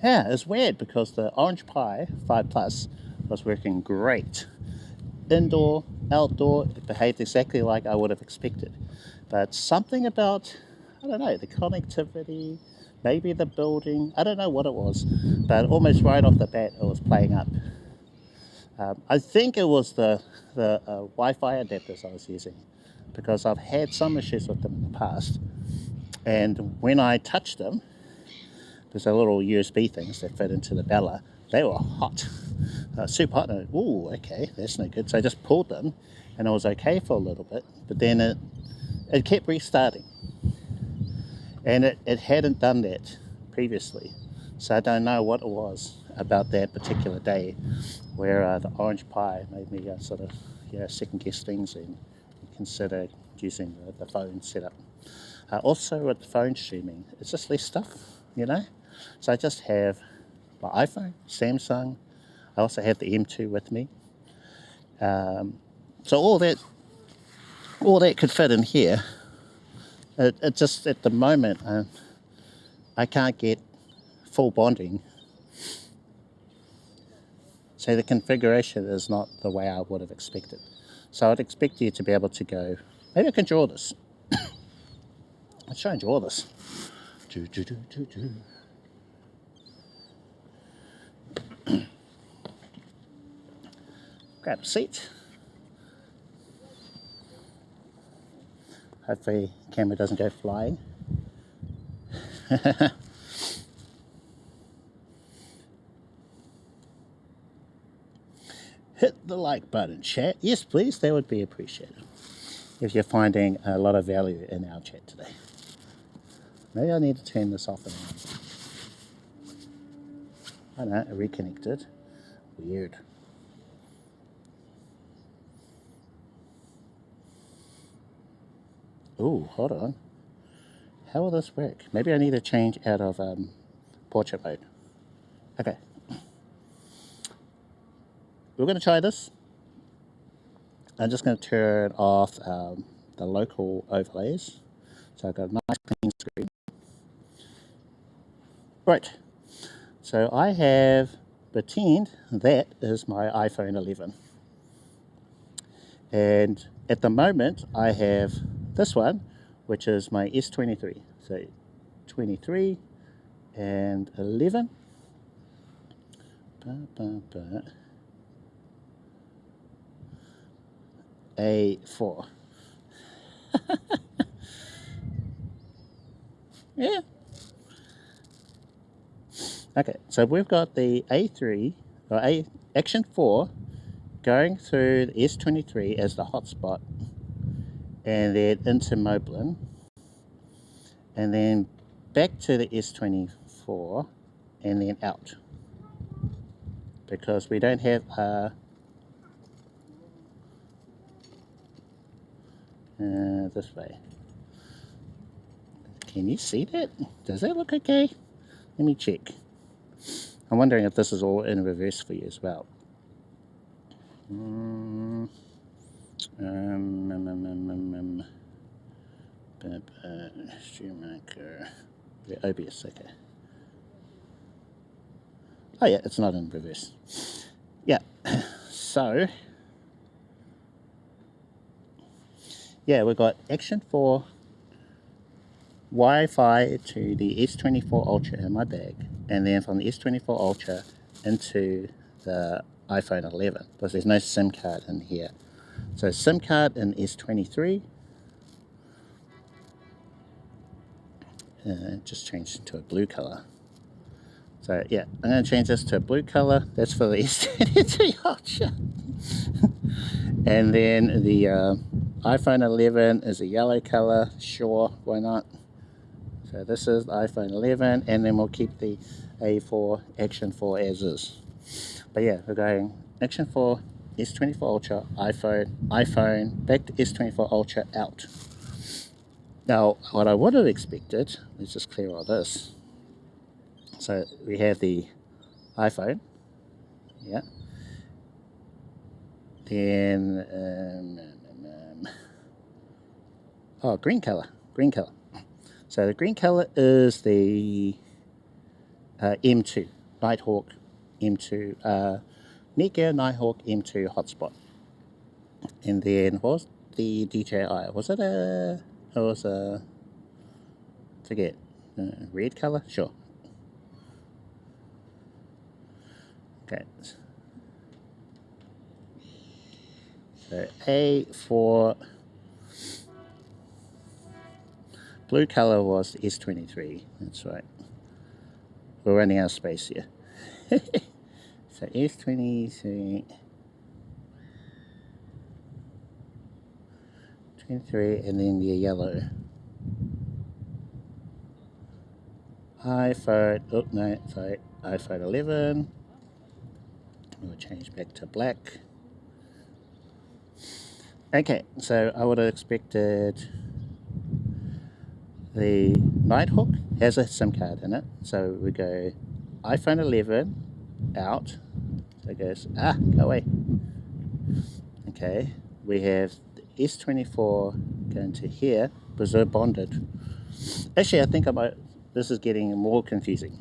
yeah, it's weird because the Orange Pi 5 Plus was working great. Indoor, outdoor, it behaved exactly like I would have expected. But something about, I don't know, the connectivity, maybe the building, I don't know what it was, but almost right off the bat it was playing up. I think it was the Wi-Fi adapters I was using, because I've had some issues with them in the past, and when I touched them, there's a little USB things that fit into the Bella, they were hot. Super hot. Ooh, okay, that's no good. So I just pulled them and it was okay for a little bit, but then it kept restarting. And it hadn't done that previously. So I don't know what it was about that particular day where the Orange Pi made me sort of second guess things and consider using the phone setup. Also with the phone streaming, it's just less stuff, So I just have my iPhone, Samsung. I also have the M2 with me. So all that could fit in here. It just, at the moment, I can't get full bonding. So the configuration is not the way I would have expected. So I'd expect you to be able to go, maybe I can draw this. Let's try and draw this. Grab a seat. Hopefully the camera doesn't go flying. Hit the like button, chat. Yes, please, that would be appreciated. If you're finding a lot of value in our chat today. Maybe I need to turn this off and on. I know, it reconnected. Weird. Ooh, hold on. How will this work? Maybe I need to change out of portrait mode. Okay. We're going to try this. I'm just going to turn off the local overlays. So I've got a nice clean screen. Right. So I have pretend that is my iPhone 11. And at the moment I have this one, which is my S23. So 23 and 11. A4. Yeah. Okay, so we've got the A3 or Action 4 going through the S23 as the hotspot, and then into Moblin, and then back to the S24, and then out, because we don't have this way. Can you see that? Does that look okay? Let me check. I'm wondering if this is all in reverse for you as well. Streammaker. The OBS, okay. Oh yeah, it's not in reverse. Yeah, so yeah, we've got Action 4 Wi-Fi to the S24 Ultra in my bag, and then from the S24 Ultra into the iPhone 11, because there's no SIM card in here. So SIM card in S23, just changed to a blue color. So yeah, I'm going to change this to a blue color. That's for the S23 Ultra. And then the iPhone 11 is a yellow color. Sure, why not? So this is the iPhone 11, and then we'll keep the A4 Action 4 as is. But yeah, we're going Action 4, S24 Ultra, iPhone, back to S24 Ultra, out. Now, what I would have expected, let's just clear all this. So we have the iPhone, yeah. Then, oh, green color. So the green color is the M2, Nighthawk M2, Netgear Nighthawk M2 hotspot. And then what was the DJi? Was it forget, red color? Sure. Okay. So A4, blue color was the S23, that's right. We're running out of space here. So S23, 23, and then the yellow. iPhone, oh no, sorry, iPhone 11. We'll change back to black. Okay, so I would have expected the Nighthawk has a SIM card in it, so we go iPhone 11 out, so it goes, go away. Okay, we have the S24 going to here, because they're bonded. Actually, I think this is getting more confusing.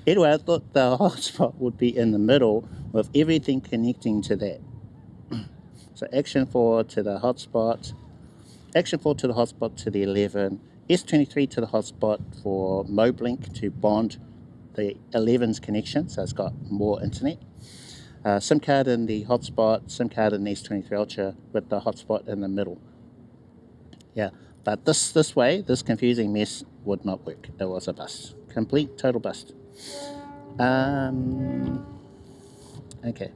Anyway, I thought the hotspot would be in the middle with everything connecting to that. So Action 4 to the hotspot, Action 4 to the hotspot to the 11, S23 to the hotspot for Moblin to bond the 11's connection, so it's got more internet. SIM card in the hotspot, SIM card in the S23 Ultra with the hotspot in the middle. Yeah, but this way, this confusing mess would not work. It was a bust. Complete, total bust. Okay.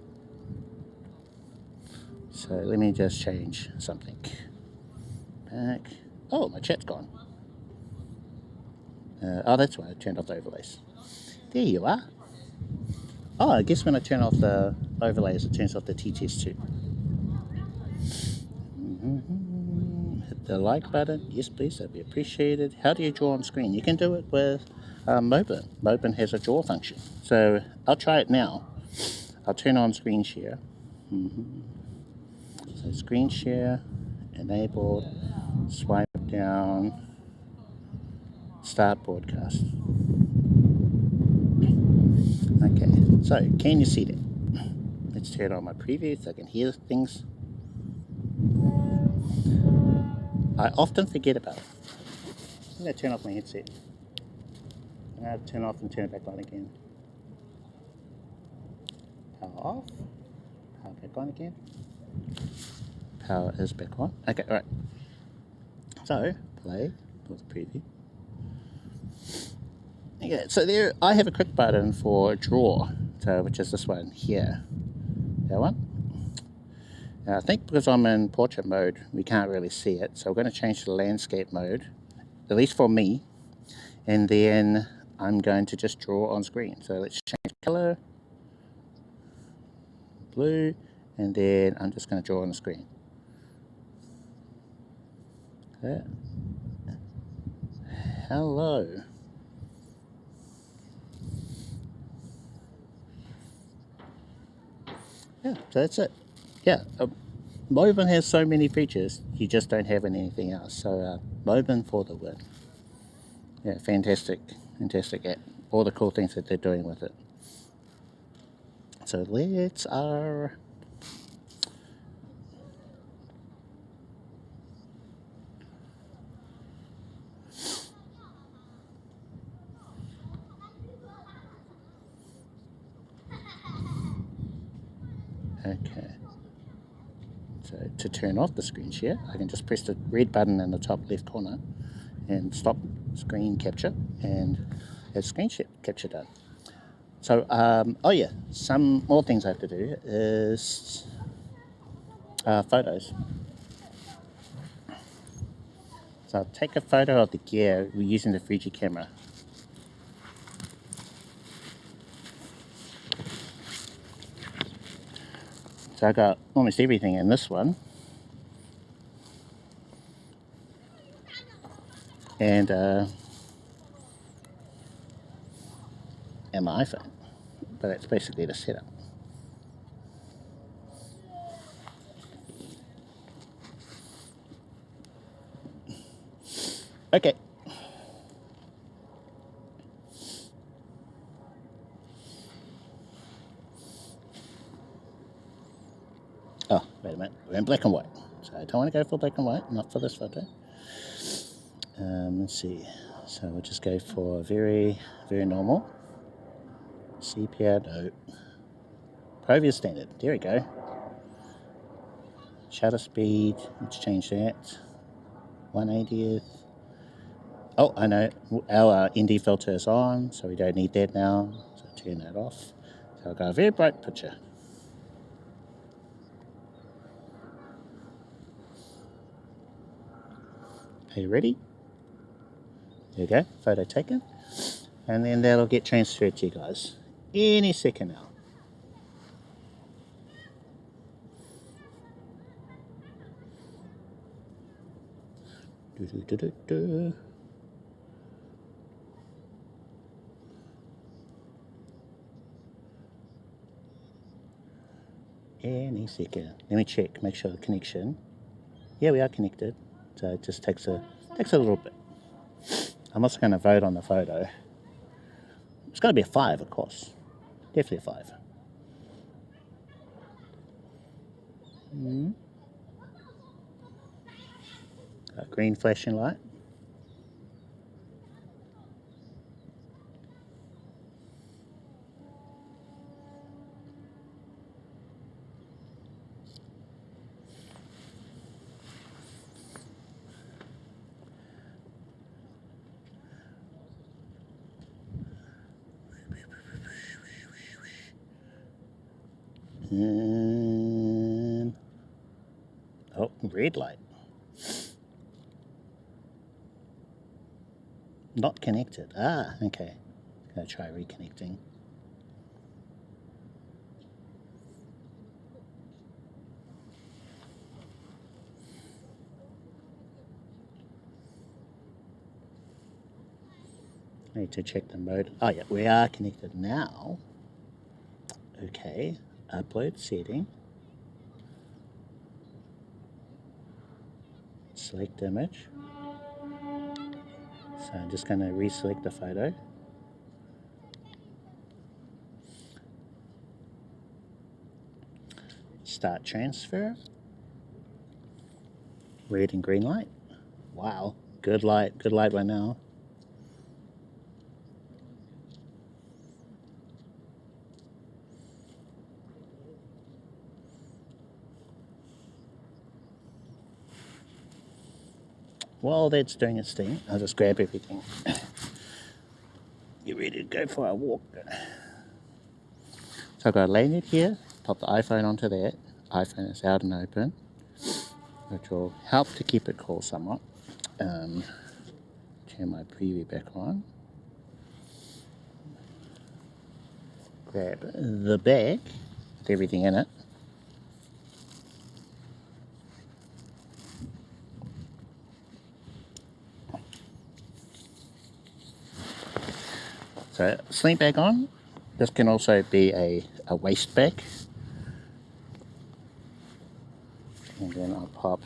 So let me just change something. Back. Oh, my chat's gone. Oh, that's why I turned off the overlays. There you are. Oh, I guess when I turn off the overlays, it turns off the t-test too. Hit the like button. Yes, please. That'd be appreciated. How do you draw on screen? You can do it with Moblin. Moblin has a draw function. So I'll try it now. I'll turn on screen share. So screen share, enabled, swipe down, start broadcast. Okay, so can you see that? Let's turn on my preview so I can hear things. I often forget about it. I'm going to turn off my headset. I'm going to turn off and turn it back on again. Power off. Power back on again. Power is back on. Okay, alright. So, play with preview. Okay, so there I have a quick button for draw, so which is this one here. That one. Now, I think because I'm in portrait mode, we can't really see it, so we're going to change to landscape mode, at least for me, and then I'm going to just draw on screen. So let's change color, blue, and then I'm just going to draw on the screen. Okay. Hello. Yeah, so that's it. Yeah, Moblin has so many features, you just don't have in anything else. So Moblin for the win. Yeah, fantastic app. All the cool things that they're doing with it. So let's okay. So to turn off the screen share, I can just press the red button in the top left corner and stop screen capture, and it's screen capture done. So, oh yeah, some more things I have to do is photos. So I'll take a photo of the gear using the 3G camera. So I got almost everything in this one. And my iPhone. But that's basically the setup. Okay. Oh, wait a minute. We're in black and white. So I don't want to go for black and white, not for this photo. Let's see. So we'll just go for very, very normal. Sepia, no. Provia standard. There we go. Shutter speed. Let's change that. 1/80th. Oh, I know. Our ND filter is on, so we don't need that now. So turn that off. So I've got a very bright picture. Are you ready? There you go. Photo taken. And then that'll get transferred to you guys any second now. Any second. Let me check, make sure the connection. Yeah, we are connected. So it just takes a little bit. I'm also going to vote on the photo. It's going to be a 5, of course. Definitely a 5. Green flashing light. And oh, red light. Not connected. Ah, okay. Gonna try reconnecting. I need to check the mode. Oh yeah, we are connected now. Okay, upload setting. Select image. So I'm just going to reselect the photo. Start transfer. Red and green light. Wow, good light right now. While that's doing its thing, I'll just grab everything. Get ready to go for a walk. So I've got a lanyard here, pop the iPhone onto that. iPhone is out and open, which will help to keep it cool somewhat. Turn my preview back on. Grab the bag with everything in it. So sling bag on. This can also be a waist bag. And then I'll pop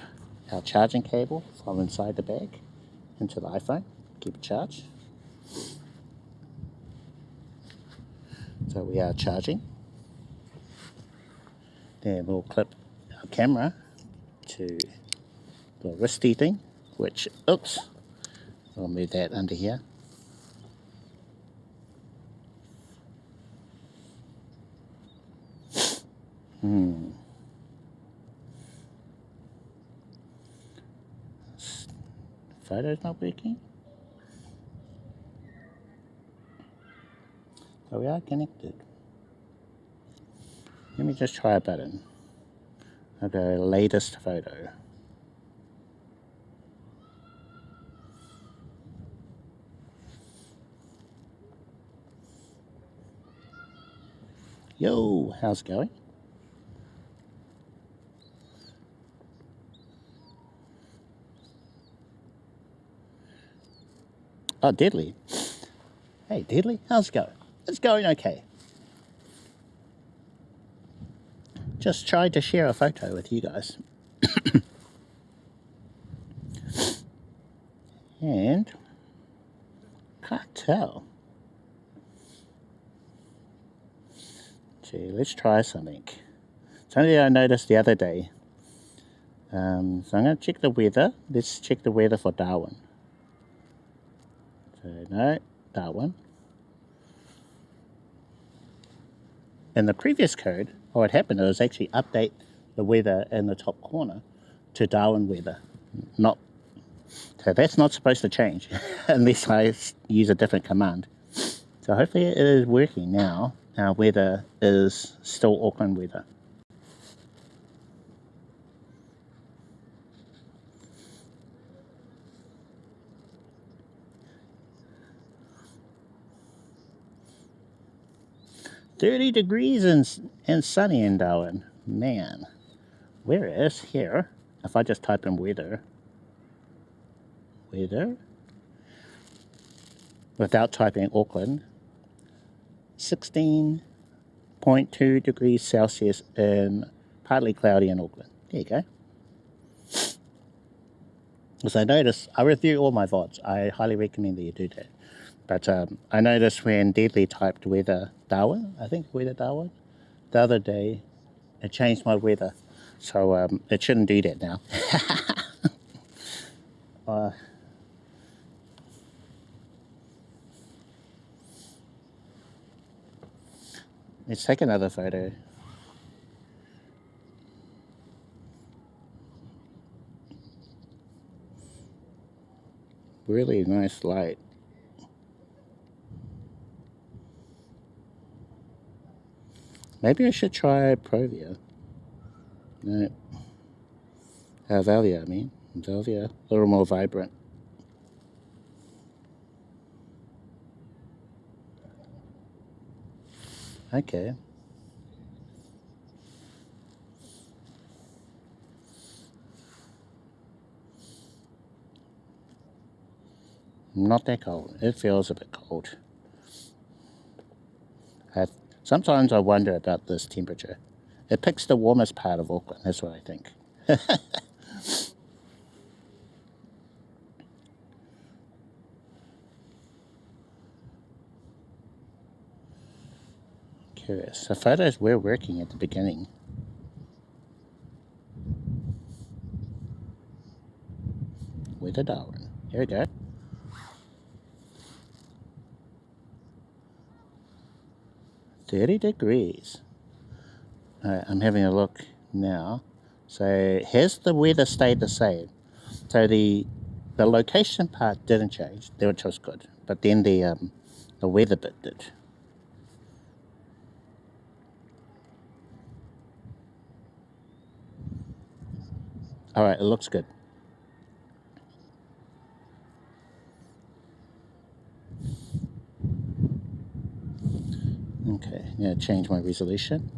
our charging cable from inside the bag into the iPhone. Keep it charged. So we are charging. Then we'll clip our camera to the wristy thing, which, oops, we'll move that under here. Photo's not working. So we are connected. Let me just try a button. I'll go latest photo. Yo, how's it going? Oh, Deadly. Hey, Deadly, how's it going? It's going okay. Just tried to share a photo with you guys. And can't tell. Gee, let's try something. Something I noticed the other day. So I'm going to check the weather. Let's check the weather for Darwin. So no, Darwin. In the previous code, what happened was actually update the weather in the top corner to Darwin weather. So that's not supposed to change unless I use a different command. So hopefully it is working now. Our weather is still Auckland weather. "30 degrees and sunny in Darwin." Man, whereas here, if I just type in weather, without typing Auckland, 16.2 degrees Celsius and partly cloudy in Auckland. There you go. As I noticed, I review all my VODs. I highly recommend that you do that. But I noticed when Deadly typed weather Darwin, I think weather Darwin, the other day, it changed my weather. So it shouldn't do that now. Let's take another photo. Really nice light. Maybe I should try Provia. No. Valvia, I mean. Valvia, a little more vibrant. Okay. Not that cold. It feels a bit cold. Sometimes I wonder about this temperature. It picks the warmest part of Auckland, that's what I think. Curious. The photos were working at the beginning. with the Darwin. Here we go. $30. Alright, I'm having a look now. So has the weather stayed the same? So the location part didn't change, which was good. But then the weather bit did. Alright, it looks good. Okay, yeah, change my resolution.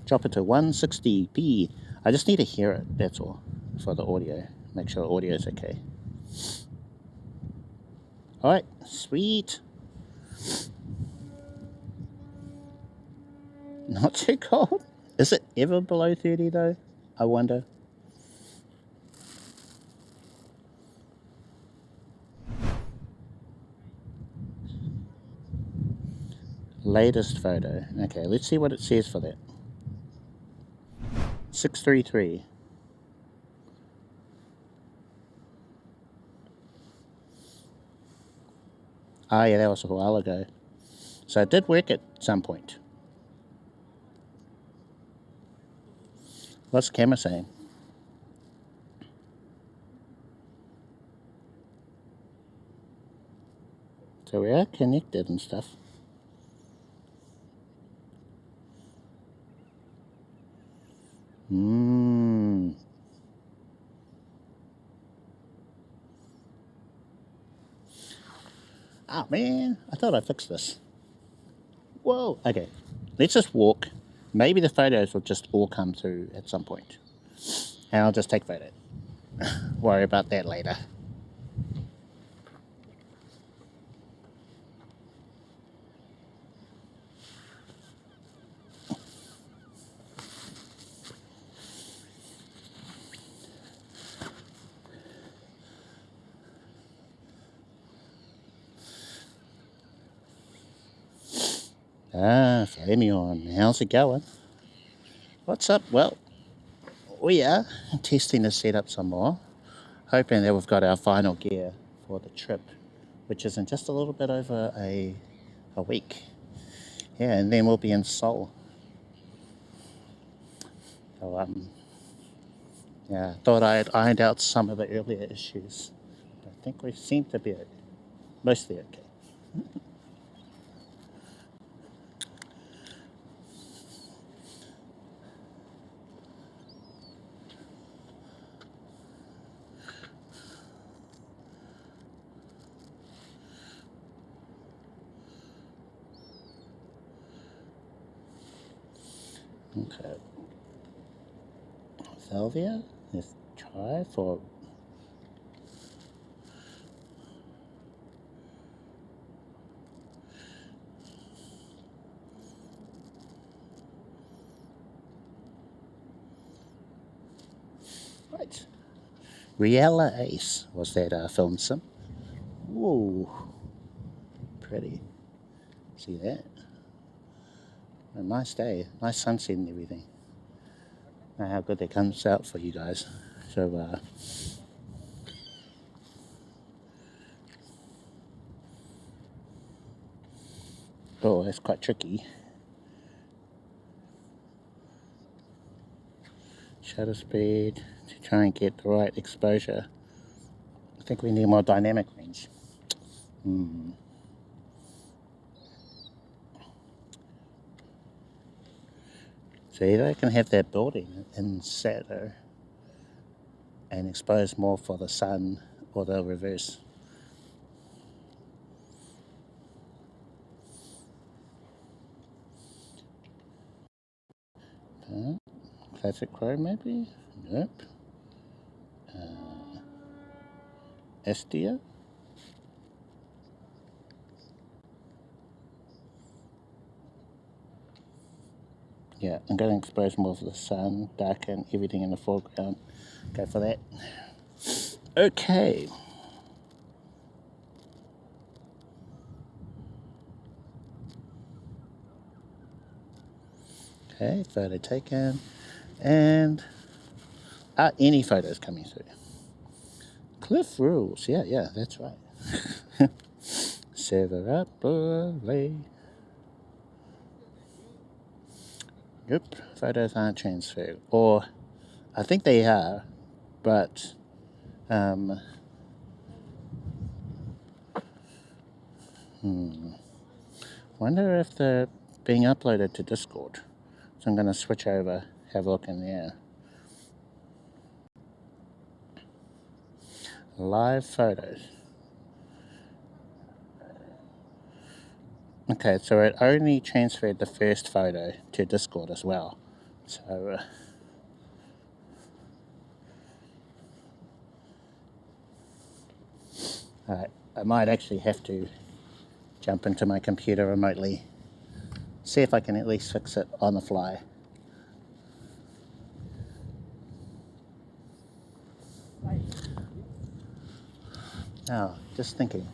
Drop it to 160p. I just need to hear it, that's all, for the audio. Make sure the audio is okay. Alright, sweet. Not too cold. Is it ever below 30 though? I wonder. Latest photo. Okay, let's see what it says for that. 633. Ah, yeah, that was a while ago. So it did work at some point. What's the camera saying? So we are connected and stuff. Oh man, I thought I fixed this. Whoa, okay. Let's just walk. Maybe the photos will just all come through at some point. And I'll just take photos. Worry about that later. Ah, Flamion, how's it going? What's up? Well, we are testing the setup some more, hoping that we've got our final gear for the trip, which is in just a little bit over a week. Yeah, and then we'll be in Seoul. So, yeah, thought I had ironed out some of the earlier issues. I think we seem to be mostly okay. Okay. Salvia, let's try for. Right. Riella Ace was that film sim. Whoa. Pretty. See that? A nice day. Nice sunset and everything. Know how good that comes out for you guys. So, oh, that's quite tricky. Shutter speed to try and get the right exposure. I think we need more dynamic range. So either I can have that building in shadow and expose more for the sun, or the reverse. Classic chrome maybe? Nope. Estia? Yeah, I'm going to expose more of the sun, darken everything in the foreground. Go for that. Okay. Okay, photo taken. And are any photos coming through? Cliff rules. Yeah, that's right. Server up, play. Yep, photos aren't transferred. Or, I think they are, but, wonder if they're being uploaded to Discord. So I'm going to switch over, have a look in there. Live photos. Okay, so it only transferred the first photo to Discord as well. So, I might actually have to jump into my computer remotely, see if I can at least fix it on the fly. Now, just thinking.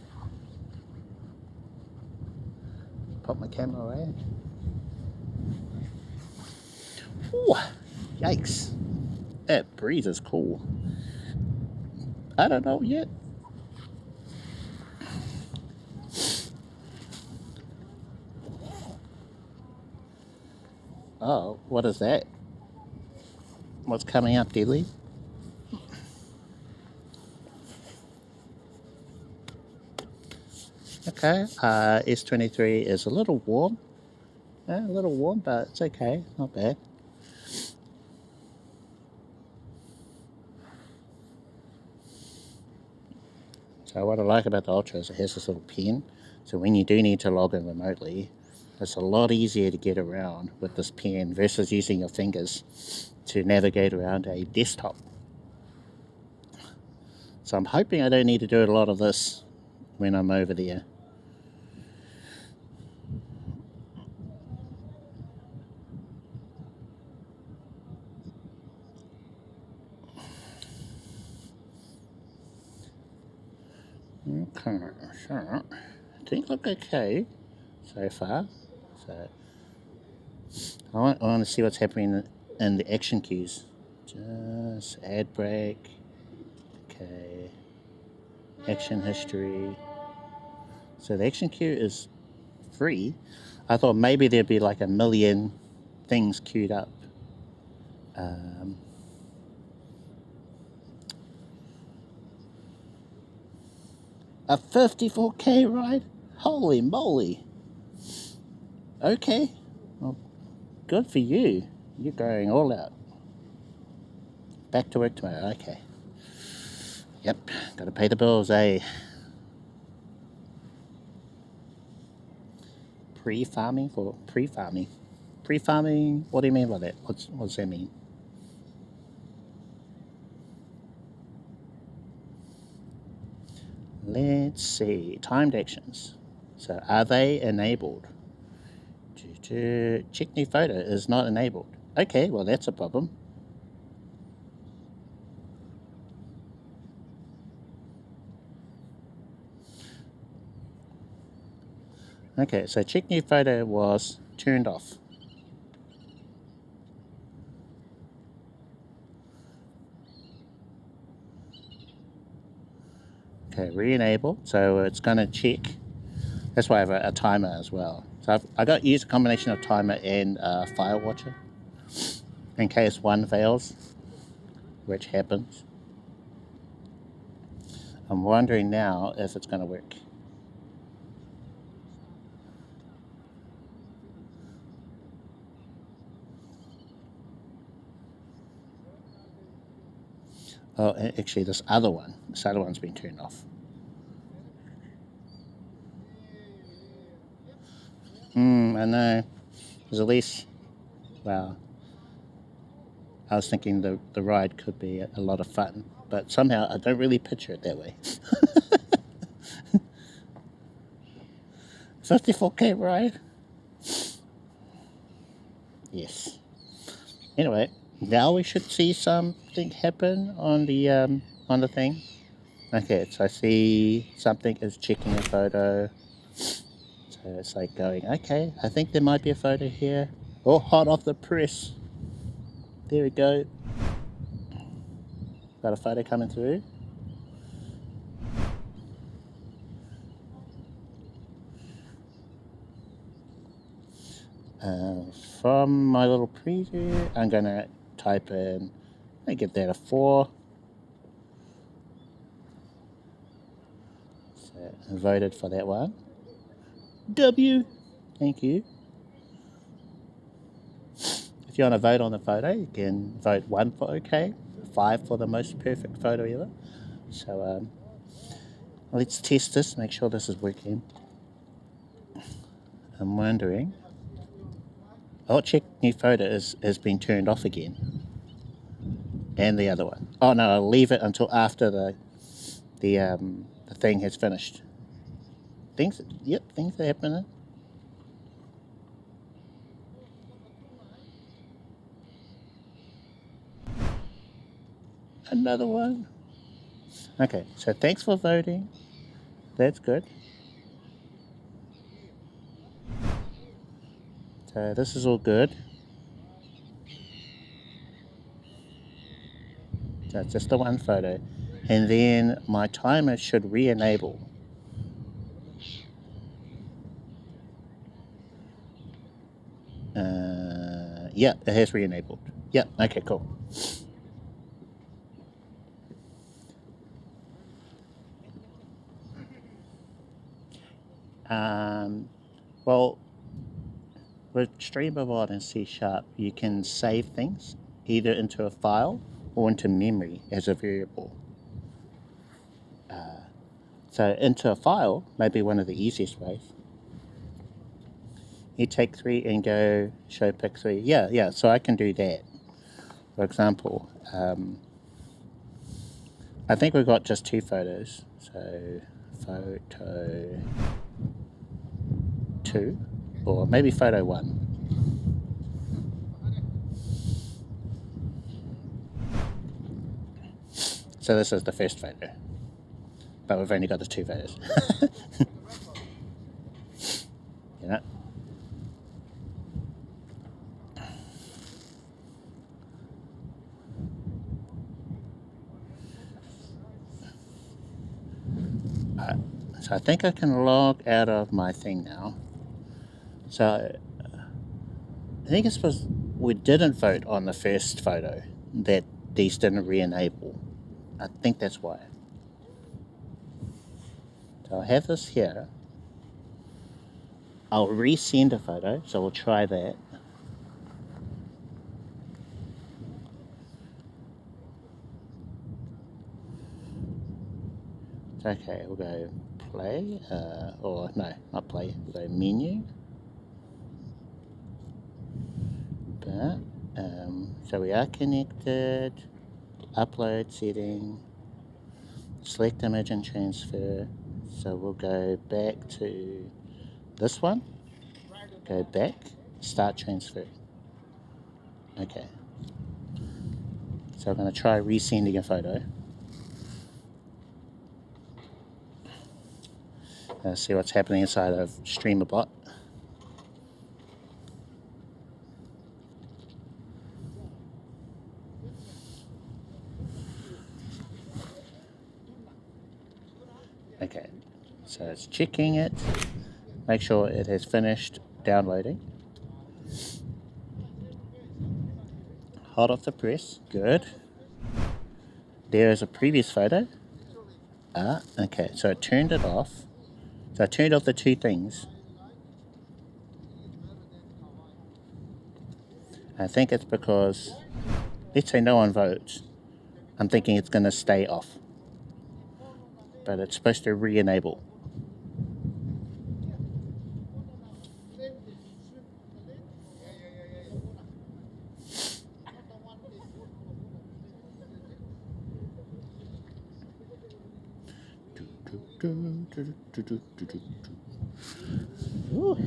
Pop my camera away. Ooh, yikes. That breeze is cool. I don't know yet. Oh, what is that? What's coming up, Deadly? Okay, S23 is a little warm. Yeah, a little warm, but it's okay, not bad. So what I like about the Ultra is it has this little pen. So when you do need to log in remotely, it's a lot easier to get around with this pen versus using your fingers to navigate around a desktop. So I'm hoping I don't need to do a lot of this when I'm over there. Okay, so things look okay so far. So I want to see what's happening in the action cues. Just ad break. Okay. Action history. So the action queue is free. I thought maybe there'd be like a million things queued up. A 54K ride? Holy moly. Okay. Well, good for you. You're going all out. Back to work tomorrow. Okay. Yep. Gotta pay the bills, eh? Pre-farming for pre-farming. Pre-farming, what do you mean by that? What does that mean? Let's see. Timed actions. So are they enabled? Check new photo is not enabled. Okay, well that's a problem. Okay, so check new photo was turned off. Okay, re-enable. So it's going to check. That's why I have a timer as well. So I got used a combination of timer and file watcher in case one fails, which happens. I'm wondering now if it's going to work. Oh, actually, this other one's been turned off. I know. There's at least, well, I was thinking the ride could be a lot of fun, but somehow I don't really picture it that way. 54K ride? Yes. Anyway, now we should see something happen on the thing. Okay, so I see something is checking a photo. So it's like going, okay, I think there might be a photo here. Oh, hot off the press. There we go. Got a photo coming through. From my little preview, I'm going to type in, I give that a 4. So I voted for that one. W, thank you. If you want to vote on the photo, you can vote 1 for OK, 5 for the most perfect photo ever. So let's test this, make sure this is working. I'm wondering. Oh, check new photo has been turned off again. And the other one. Oh no, I'll leave it until after the thing has finished. Things are happening. Another one. Okay, so thanks for voting. That's good. So this is all good. So it's just the one photo. And then my timer should re-enable. Yeah, it has re-enabled. Yeah, okay, cool. Well, with StreamAbot and C#, you can save things either into a file or into memory as a variable. So into a file may be one of the easiest ways. You take 3 and go show pick 3. Yeah, so I can do that. For example, I think we've got just 2 photos. So photo 2, or maybe photo 1. So this is the first photo, but we've only got the 2 photos. You know? So I think I can log out of my thing now. So I think it's because we didn't vote on the first photo that these didn't re-enable. I think that's why. So I have this here. I'll resend a photo, so we'll try that. Okay, we'll go play, or no, not play, we'll go menu. But, so we are connected, upload setting, select image and transfer. So we'll go back to this one, go back, start transfer. Okay. So I'm going to try resending a photo. See what's happening inside of StreamAbot. Okay, so it's checking it. Make sure it has finished downloading. Hot off the press, good. There is a previous photo. Okay, so it turned it off. So I turned off the 2 things. I think it's because, let's say no one votes. I'm thinking it's going to stay off. But it's supposed to re-enable. Ooh.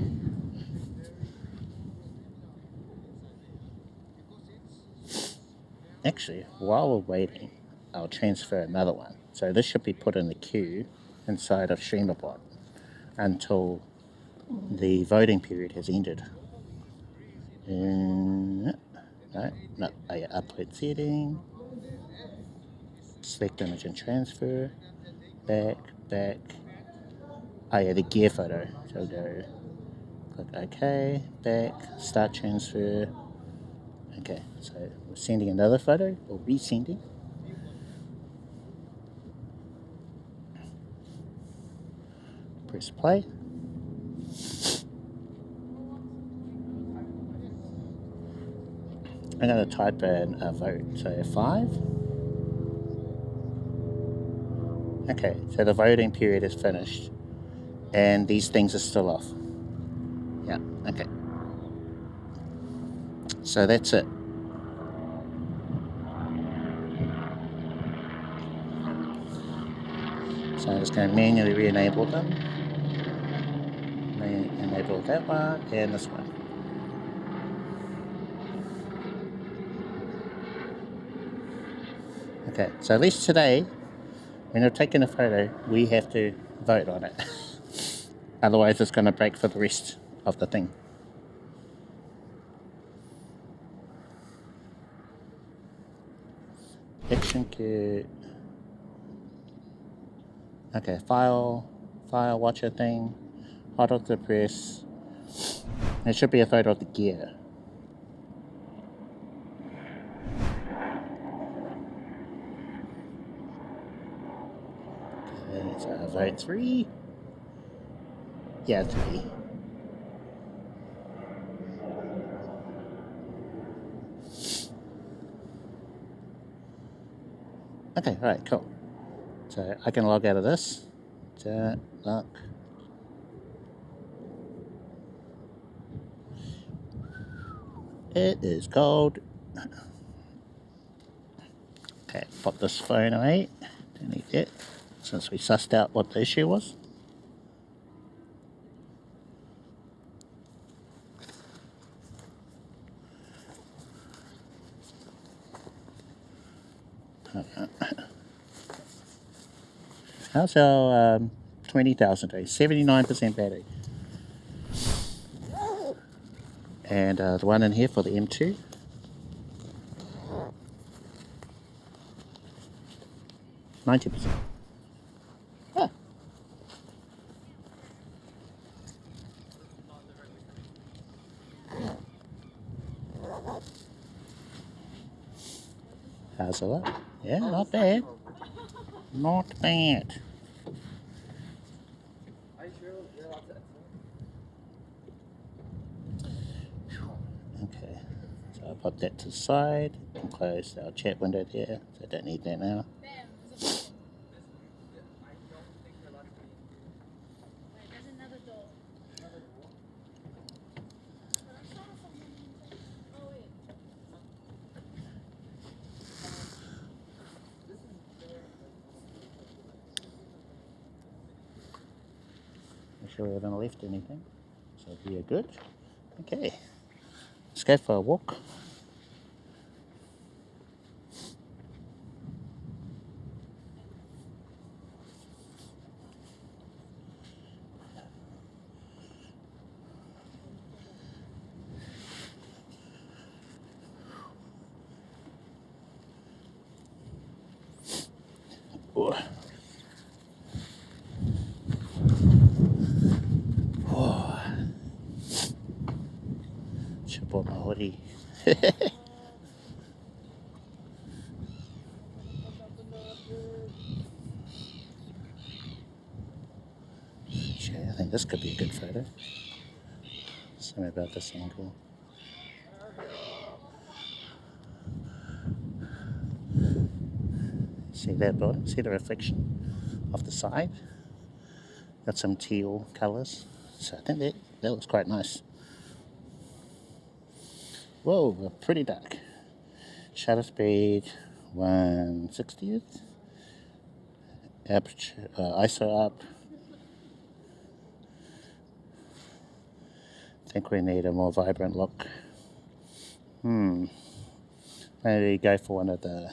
Actually, while we're waiting, I'll transfer another one. So this should be put in the queue inside of StreamAbot until the voting period has ended. No. Oh yeah, upload setting, select image and transfer, back. Oh yeah, the gear photo. So go Click OK, back, start transfer. Okay, so we're sending another photo, or resending. Press play. I'm going to type in a vote, so 5. Okay, so the voting period is finished, and these things are still off. Yeah, okay. So that's it. So I'm just going to manually re-enable them. Enable that one and this one. Okay, so at least today, when you're taking a photo, we have to vote on it. Otherwise it's going to break for the rest of the thing. Action kit. Okay, file watcher thing. Hold on to press. It should be a photo of the gear. Okay, so vote 3. Yeah, 3. Okay, alright, cool. So I can log out of this. So, look. It is cold. Okay, pop this phone away. Don't need that, since we sussed out what the issue was. How's our 20,000 days? 79% battery. And the one in here for the M2. %90. Ah. How's it look? Yeah, not bad. Not bad. Okay, so I'll put that to the side and close our chat window there, so I don't need that now. Make sure we haven't left anything, so we are good. Okay, let's go for a walk. Oh. Oh. Should have bought my hoodie. Okay, I think this could be a good photo. Something about this angle. See that bottom? See the reflection of the side? Got some teal colours. So I think that looks quite nice. Whoa, pretty dark. Shutter speed 1/60th. Aperture, ISO up. I think we need a more vibrant look. Maybe go for one of the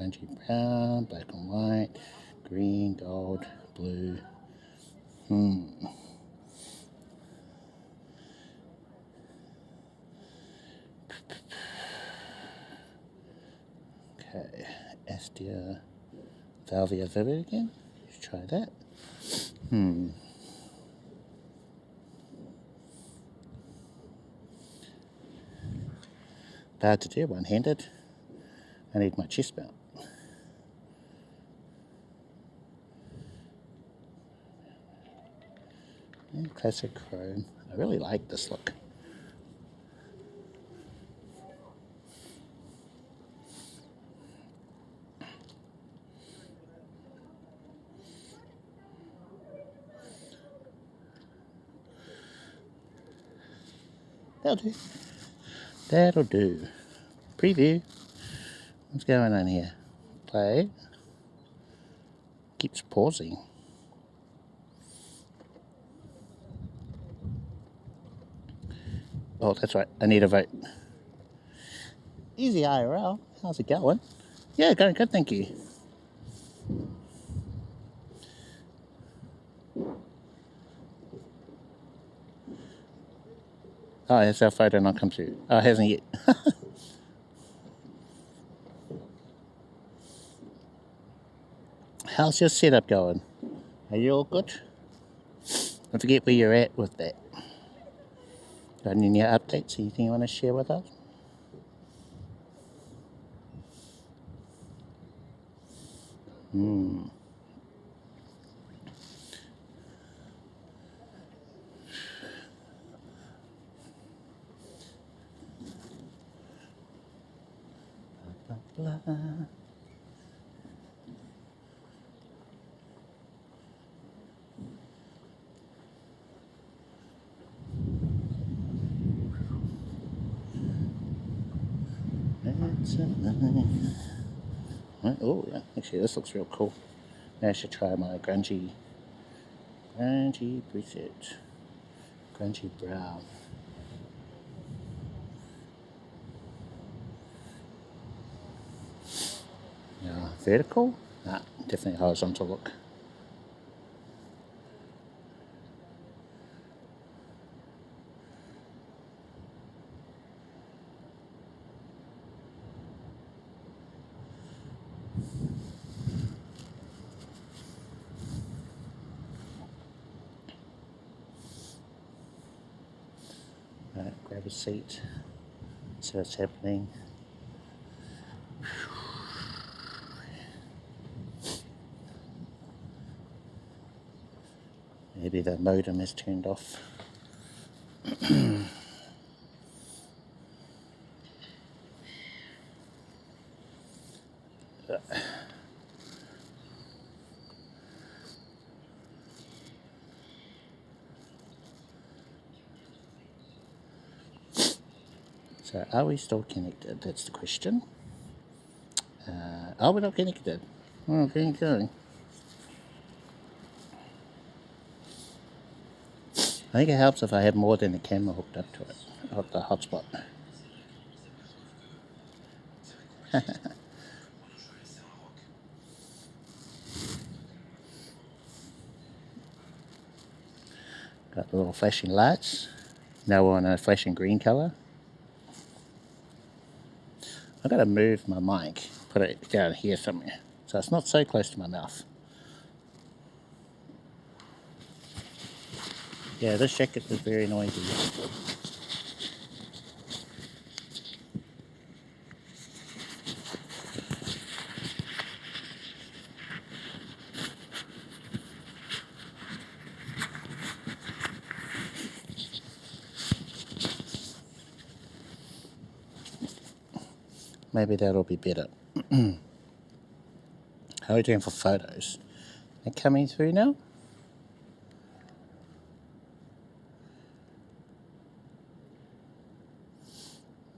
orangey brown, black and white, green, gold, blue. Okay, Astia Valvia Vivid again. Let's try that. Hard to do one-handed. I need my chest mount. Yeah, classic chrome. I really like this look. That'll do. That'll do. Preview. What's going on here? Play. Keeps pausing. Oh, that's right. I need a vote. Easy IRL. How's it going? Yeah, going good, thank you. Oh, has our photo not come through? Oh, it hasn't yet. How's your setup going? Are you all good? I forget where you're at with that. Got any new updates? Anything you want to share with us? Blah, blah. Oh yeah, actually this looks real cool. Maybe I should try my grungy preset. Grungy brown. Yeah, vertical? Nah, definitely horizontal look. Right, grab a seat. See what's happening. Maybe the modem is turned off. So are we still connected? That's the question. Are we not connected? Oh, okay, going. I think it helps if I have more than a camera hooked up to it, of the hotspot. Got the little flashing lights. Now we're on a flashing green color. I've got to move my mic, put it down here somewhere, so it's not so close to my mouth. Yeah, this jacket is very noisy. Maybe that'll be better. How are we doing for photos? They're coming through now?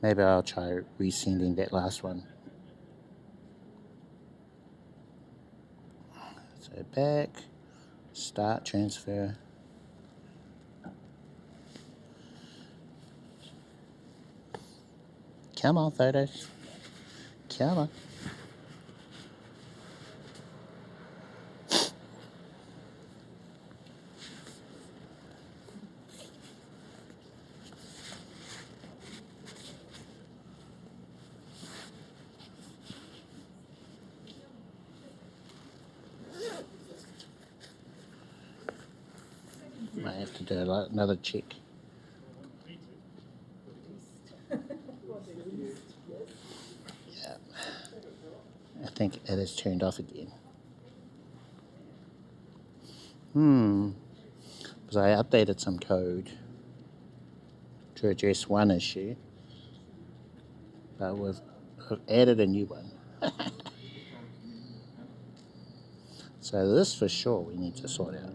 Maybe I'll try resending that last one. So back, start transfer. Come on, photos. Come on. to do another check. Yeah, I think it is turned off again. Because I updated some code to address one issue, but I've added a new one. So this for sure we need to sort out.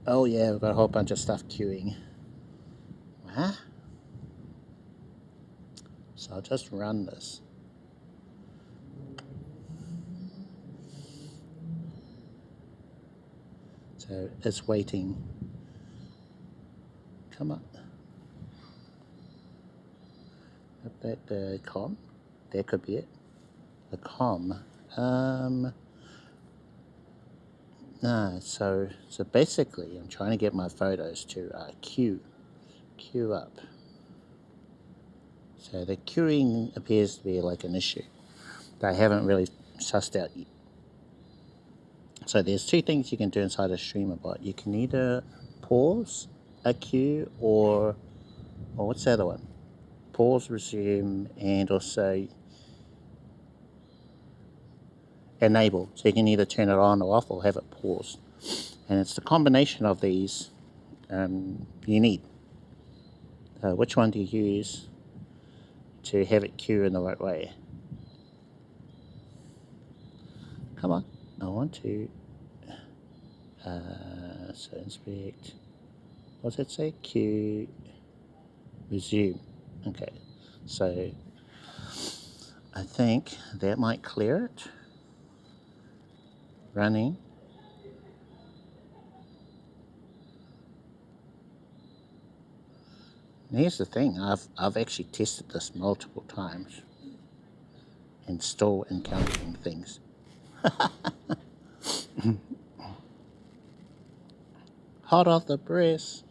Oh yeah, we've got a whole bunch of stuff queuing. Huh? So I'll just run this. So it's waiting. Come on. Update the com. That could be it. The com. No, so basically I'm trying to get my photos to queue up. So the queuing appears to be like an issue that I haven't really sussed out yet. So there's two things you can do inside a streamer bot. You can either pause a queue or what's the other one? Pause, resume, and also enable. So you can either turn it on or off or have it paused. And it's the combination of these you need. Which one do you use to have it queue in the right way? Come on, I want to. So inspect. What does it say? Queue, resume. Okay, so I think that might clear it. Running. And here's the thing, I've actually tested this multiple times and still encountering things. Hot off the press.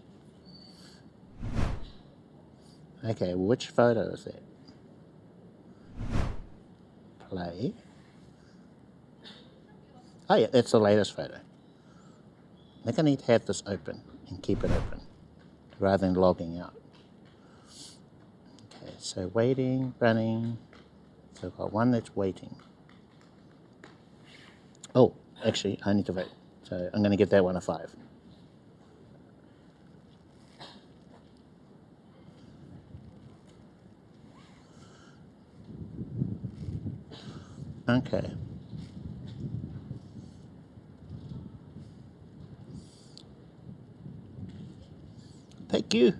Okay, which photo is that? Play. Oh yeah, it's the latest photo. I think I need to have this open and keep it open rather than logging out. Okay, so waiting, running. So I've got one that's waiting. Oh, actually, I need to vote. So I'm going to give that one a 5. Okay. Thank you.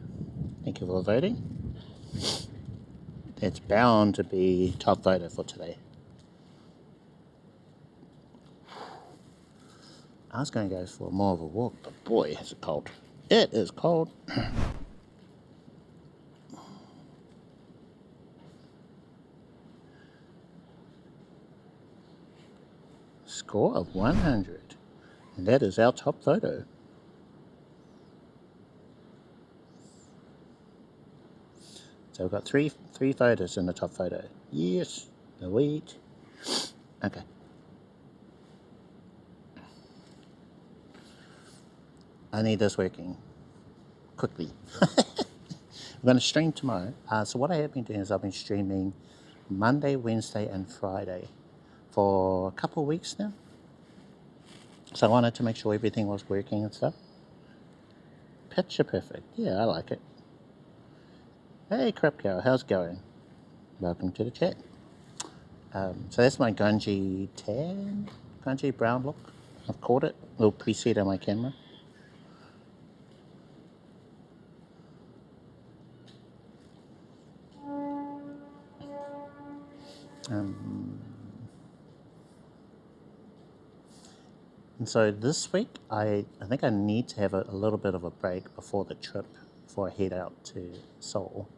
Thank you for voting. It's bound to be top photo for today. I was going to go for more of a walk, but boy, is it cold. It is cold. Score of 100. And that is our top photo. So we've got three photos in the top photo. Yes, the wheat. Okay. I need this working quickly. I'm going to stream tomorrow. So what I have been doing is I've been streaming Monday, Wednesday, and Friday for a couple of weeks now. So I wanted to make sure everything was working and stuff. Picture perfect. Yeah, I like it. Hey, Crap Cow, how's it going? Welcome to the chat. So that's my grungy tan, grungy brown look. I've caught it. A little preset on my camera. And so this week, I think I need to have a little bit of a break before the trip, before I head out to Seoul.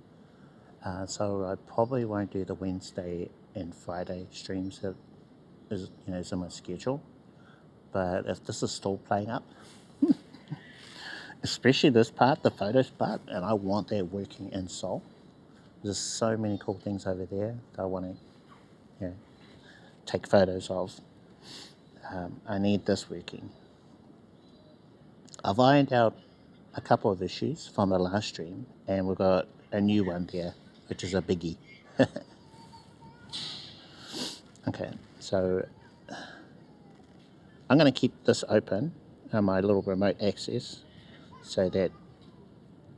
So I probably won't do the Wednesday and Friday streams that is in my schedule. But if this is still playing up, especially this part, the photos part, and I want that working in Seoul. There's so many cool things over there that I want to, you know, take photos of. I need this working. I've ironed out a couple of issues from the last stream, and we've got a new one there, which is a biggie. Okay, so I'm going to keep this open, my little remote access, so that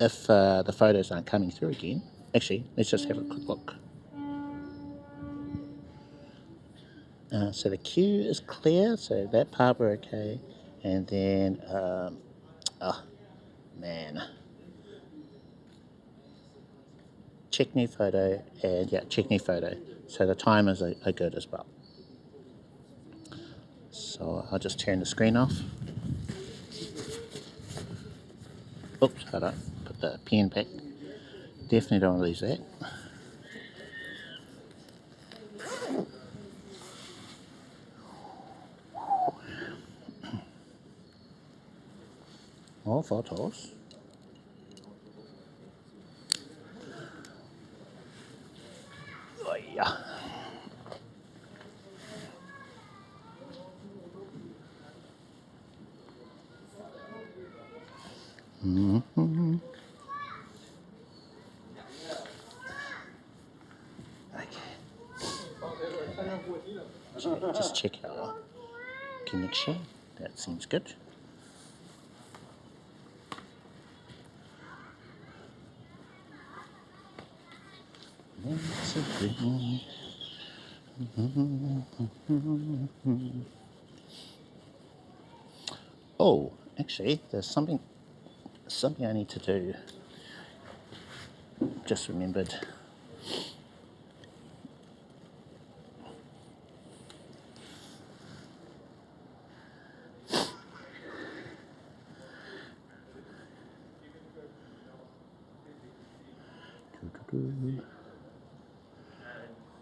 if the photos aren't coming through again, actually, let's just have a quick look. So the queue is clear, so that part we're okay. And then, oh man, check new photo, and yeah, check new photo. So the timers are good as well. So I'll just turn the screen off. Oops, hold on, put the pen back. Definitely don't want to lose that. More photos. Oh yeah. Mm-hmm. Okay. Just check our connection. That seems good. Oh, actually, there's something I need to do. Just remembered.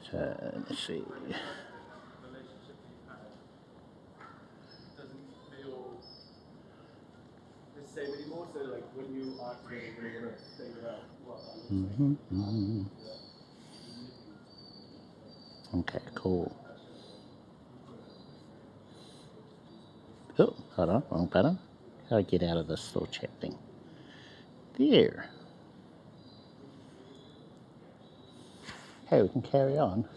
So let's see. Okay, cool. Oh, hold on, wrong button. How do I get out of this little chat thing? There. Hey, we can carry on.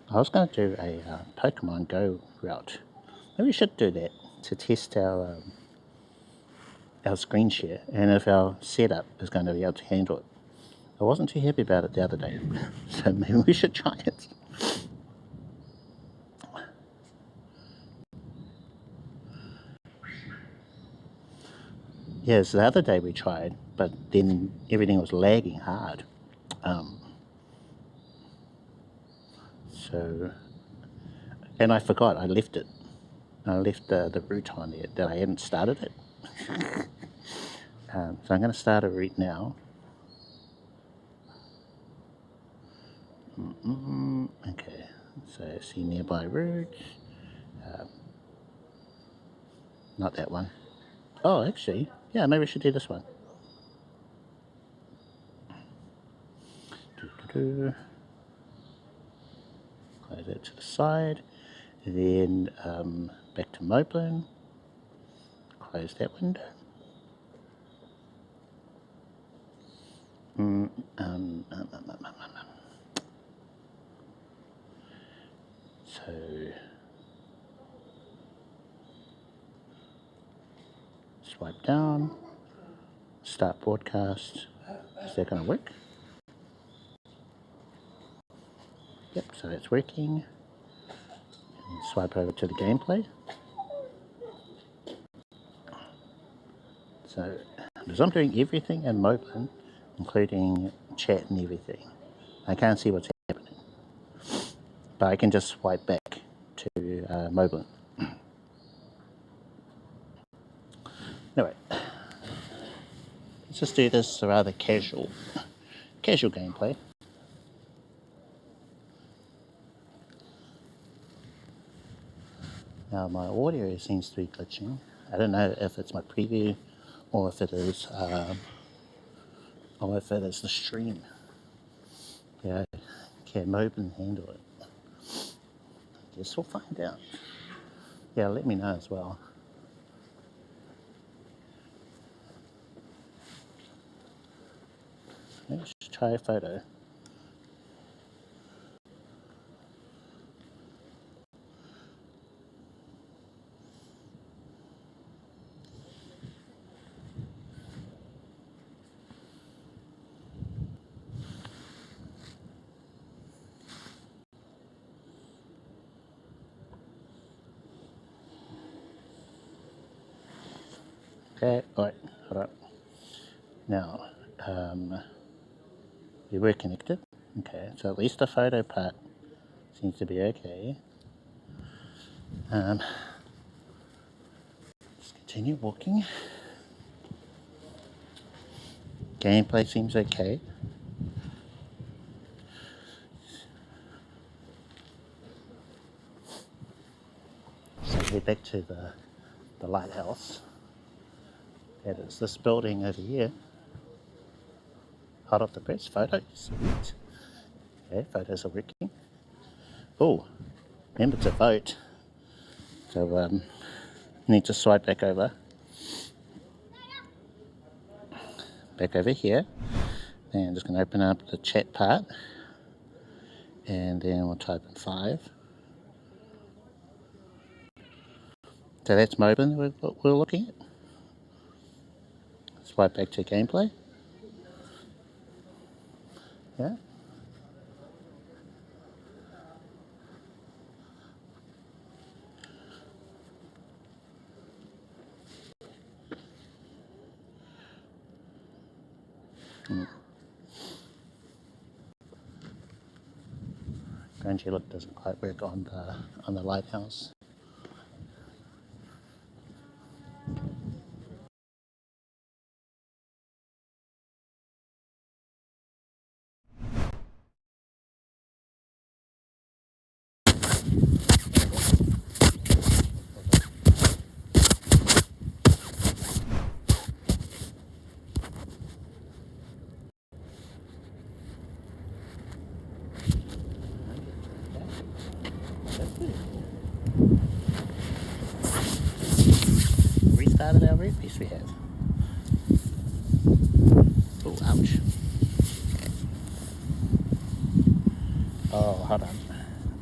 I was going to do a Pokemon Go route. Maybe we should do that to test our screen share and if our setup is going to be able to handle it. I wasn't too happy about it the other day, so maybe we should try it. Yes, the other day we tried, but then everything was lagging hard. So, and I forgot, I left it. I left the route on there, that I hadn't started it. So I'm going to start a route now. Okay, so see nearby routes. Not that one. Oh, actually, yeah, maybe we should do this one. Close that to the side. Then back to Moblin. Close that window. So swipe down, start broadcast. Is that going to work? Yep, so that's working. And swipe over to the gameplay. So, because I'm doing everything in Moblin, including chat and everything, I can't see what's happening. But I can just swipe back to Moblin. Anyway, let's just do this rather casual gameplay. Now my audio seems to be glitching. I don't know if it's my preview or if it is the stream. Yeah, can Moblin handle it? Guess we'll find out. Yeah, let me know as well. Let's try a photo. Okay, alright, hold up. Now, we were connected. Okay, so at least the photo part seems to be okay. Let's continue walking. Gameplay seems okay. So head back to the lighthouse. That is this building over here. Hot off the press, photos. Sweet. Okay, photos are working. Oh, remember to vote. So need to swipe back over. Back over here. And I'm just going to open up the chat part. And then we'll type in 5. So that's Moblin we're looking at. Swipe back to gameplay. Yeah. Grungy look doesn't quite work on the lighthouse. Restarted our red piece we have. Oh, ouch. Oh, hold on.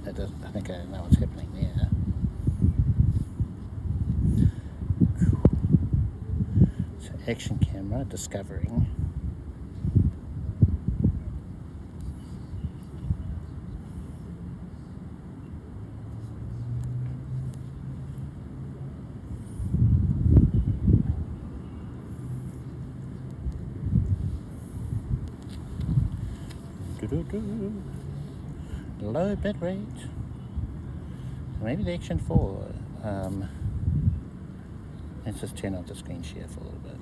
I think I know what's happening there. So action camera discovering. Low bit rate. So maybe the Action 4. Let's just turn off the screen share for a little bit.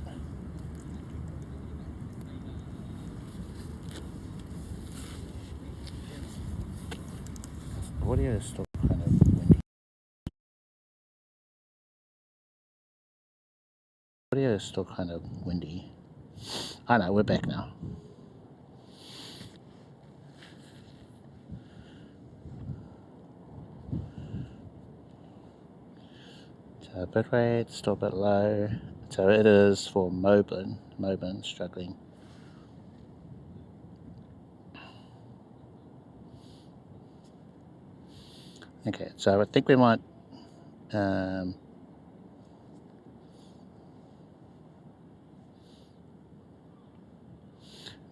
The audio is still kind of windy. Audio is still kind of windy. Oh no, we're back now. So bitrate still a bit low. So it is for Moblin. Moblin struggling. Okay, so I think we might I'm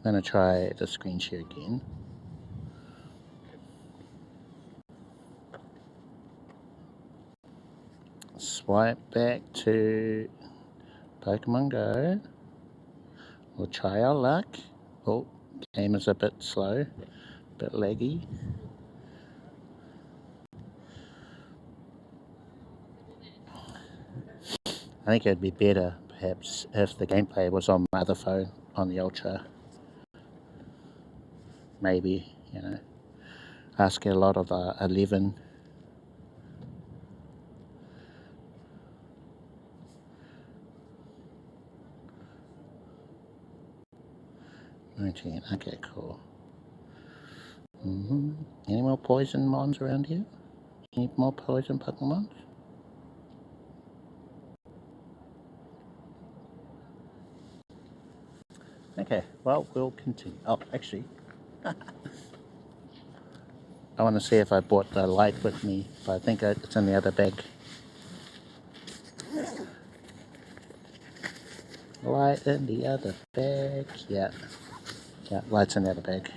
going to try the screen share again. Swipe back to Pokemon Go. We'll try our luck. Oh, game is a bit slow, a bit laggy. I think it'd be better, perhaps, if the gameplay was on my other phone, on the Ultra. Maybe, you know, asking a lot of the 11. 17. Okay, cool. Any more poison mons around here? Any more poison Pokemon? Okay, well, we'll continue. Oh, actually, I want to see if I brought the light with me, but I think it's in the other bag. Light in the other bag. Yeah, light's in the other bag.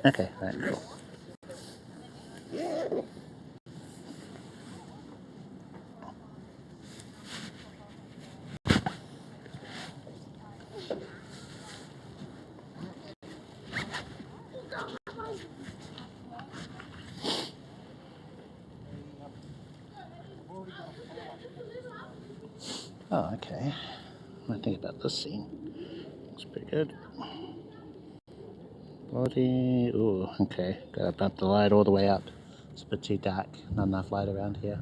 Okay, right, cool. Oh, okay. What do I think about this scene? Looks pretty good. Body. Ooh, okay. Gotta bump the light all the way up. It's a bit too dark. Not enough light around here.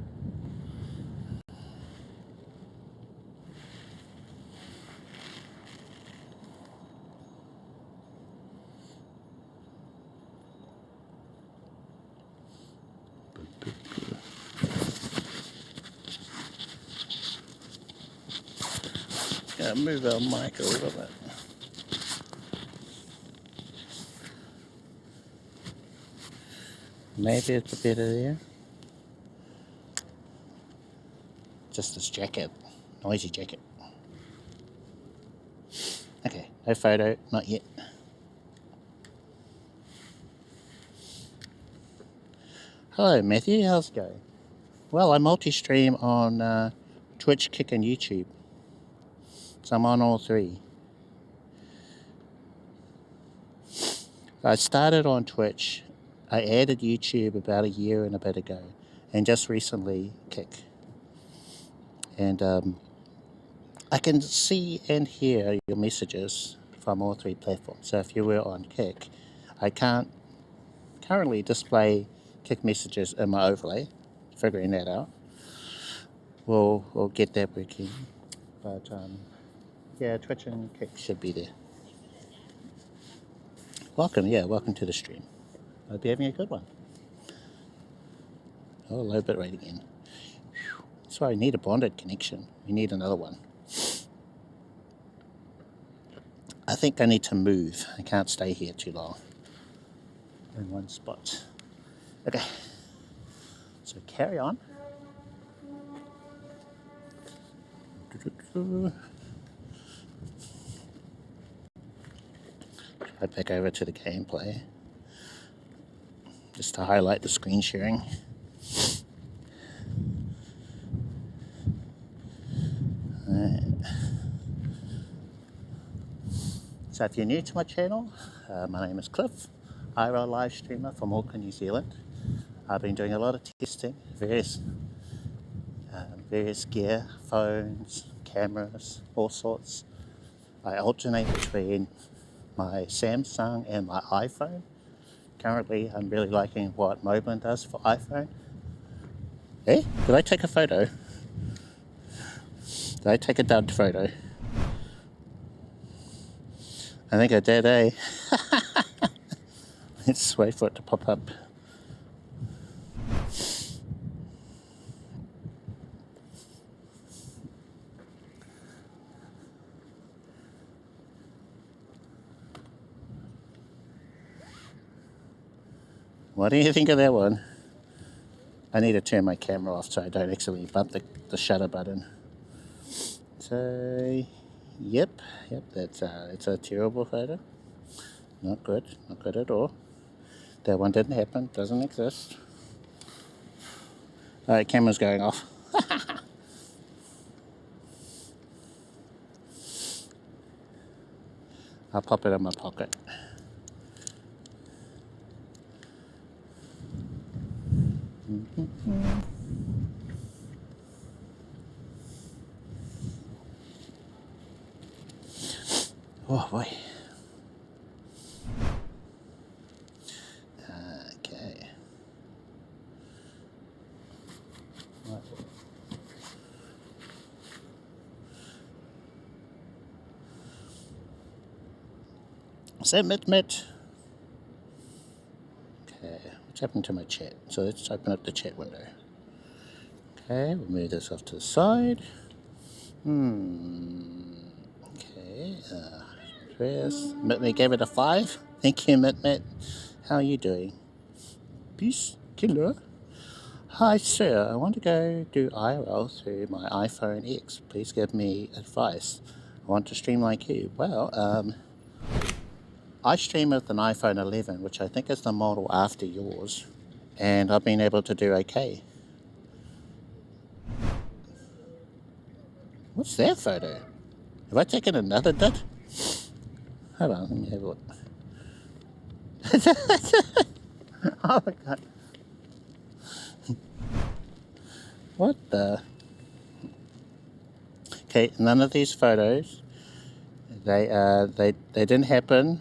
Gotta move our mic a little bit. Maybe it's better there. Just this jacket. Noisy jacket. Okay, no photo, not yet. Hello Matthew, how's it going? Well, I multi-stream on Twitch, Kick and YouTube. So I'm on all three. I started on Twitch. I added YouTube about a year and a bit ago. And just recently, Kick. And I can see and hear your messages from all three platforms. So if you were on Kick, I can't currently display Kick messages in my overlay. Figuring that out. We'll get that working. But yeah, Twitch and Kick should be there. Welcome to the stream. Hope you're having a good one. Oh, low bit rate again. That's why I need a bonded connection. We need another one. I think I need to move. I can't stay here too long in one spot. Okay, so carry on. Right back over to the gameplay. Just to highlight the screen sharing. Alright. So if you're new to my channel, my name is Cliff, IRL live streamer from Auckland, New Zealand. I've been doing a lot of testing, various gear, phones, cameras, all sorts. I alternate between my Samsung and my iPhone. Currently, I'm really liking what Moblin does for iPhone. Hey, did I take a photo? Did I take a dubbed photo? I think I did, eh? Let's wait for it to pop up. What do you think of that one? I need to turn my camera off so I don't accidentally bump the shutter button. So, yep, it's a terrible photo. Not good at all. That one didn't happen, doesn't exist. Alright, camera's going off. I'll pop it in my pocket. Oh boy. Okay. Is that Mit? Okay, what's happened to my chat? So let's open up the chat window. Okay, we'll move this off to the side. Okay, Andreas. Mitmet gave it a 5. Thank you, Mitmet. How are you doing? Peace, killer. Hi, sir. I want to go do IRL through my iPhone X. Please give me advice. I want to stream like you. Well, I stream with an iPhone 11, which I think is the model after yours, and I've been able to do okay. What's that photo? Have I taken another dud? Hold on, let me have a look. Oh my god. What the? Okay, none of these photos, they didn't happen.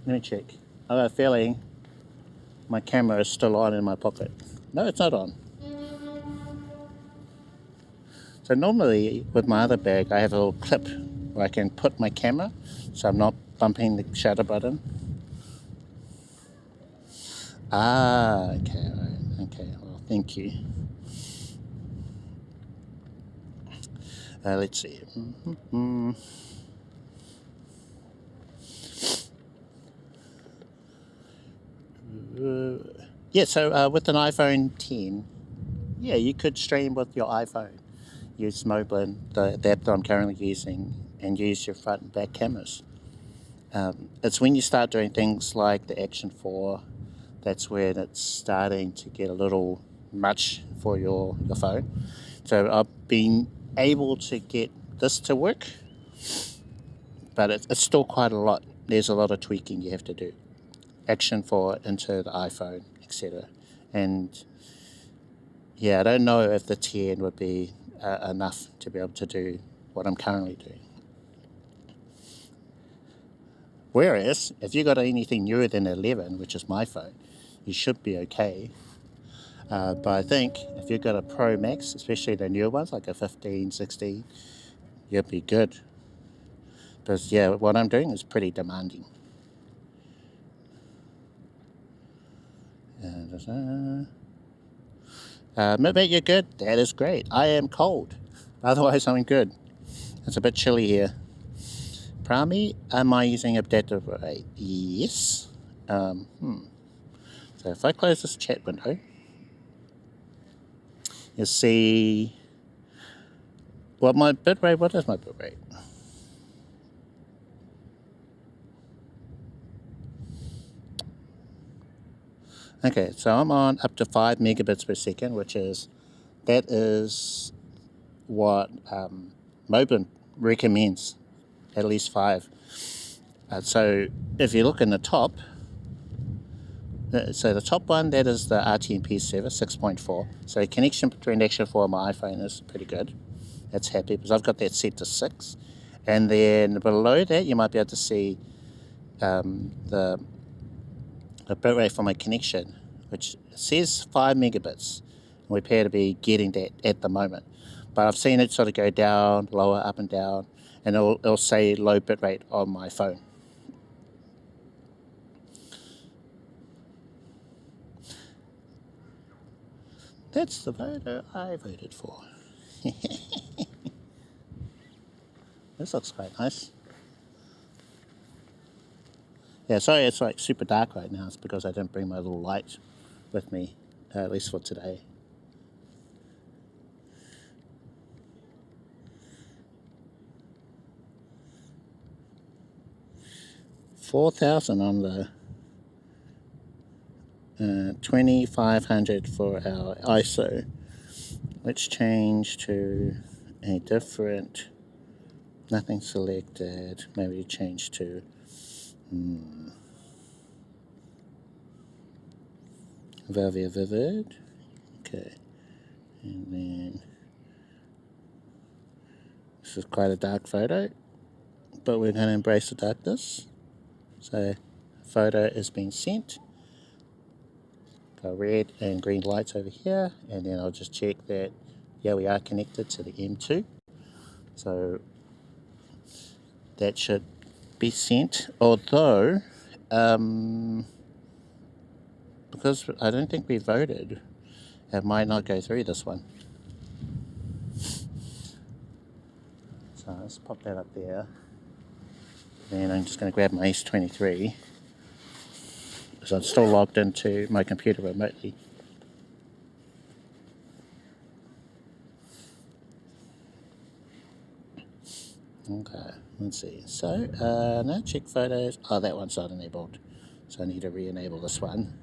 Let me check. I have a feeling my camera is still on in my pocket. No, it's not on. So normally with my other bag, I have a little clip where I can put my camera, so I'm not bumping the shutter button. Ah, okay, right. Okay, well, thank you. Let's see. Yeah, so with an iPhone 10, yeah, you could stream with your iPhone. Use Moblin, the app that I'm currently using, and use your front and back cameras. It's when you start doing things like the Action 4, that's when it's starting to get a little much for your phone. So I've been able to get this to work, but it's still quite a lot. There's a lot of tweaking you have to do. Action 4 into the iPhone, etc. And yeah, I don't know if the 10 would be enough to be able to do what I'm currently doing. Whereas, if you got anything newer than 11, which is my phone, you should be okay. But I think if you've got a Pro Max, especially the newer ones, like a 15, 16, you'll be good. Because, yeah, what I'm doing is pretty demanding. Maybe you're good. That is great. I am cold. Otherwise, I'm good. It's a bit chilly here. Prami, am I using adaptive rate? Yes. So if I close this chat window, you'll see what my bitrate. What is my bitrate? Okay, so I'm on up to 5 megabits per second, that is what Moblin recommends, at least 5. So if you look in the top, so the top one, that is the RTMP server, 6.4. So the connection between Action 4 and my iPhone is pretty good. That's happy because I've got that set to 6. And then below that, you might be able to see the bitrate for my connection, which says 5 megabits. We appear to be getting that at the moment. But I've seen it sort of go down, lower, up and down, and it'll say low bitrate on my phone. That's the photo I voted for. This looks quite nice. Yeah, sorry it's like super dark right now. It's because I didn't bring my little light with me, at least for today. $4,000 on the 2500 for our ISO. Let's change to a different, nothing selected, maybe change to Vivid. Okay, and then this is quite a dark photo, but we're going to embrace the darkness. So photo is being sent. Got red and green lights over here, and then I'll just check that, yeah, we are connected to the M2. So that should be sent, although because I don't think we voted, it might not go through this one. So let's pop that up there. Then I'm just going to grab my S23 because I'm still logged into my computer remotely. Okay, let's see. So, no check photos. Oh, that one's not enabled. So I need to re-enable this one.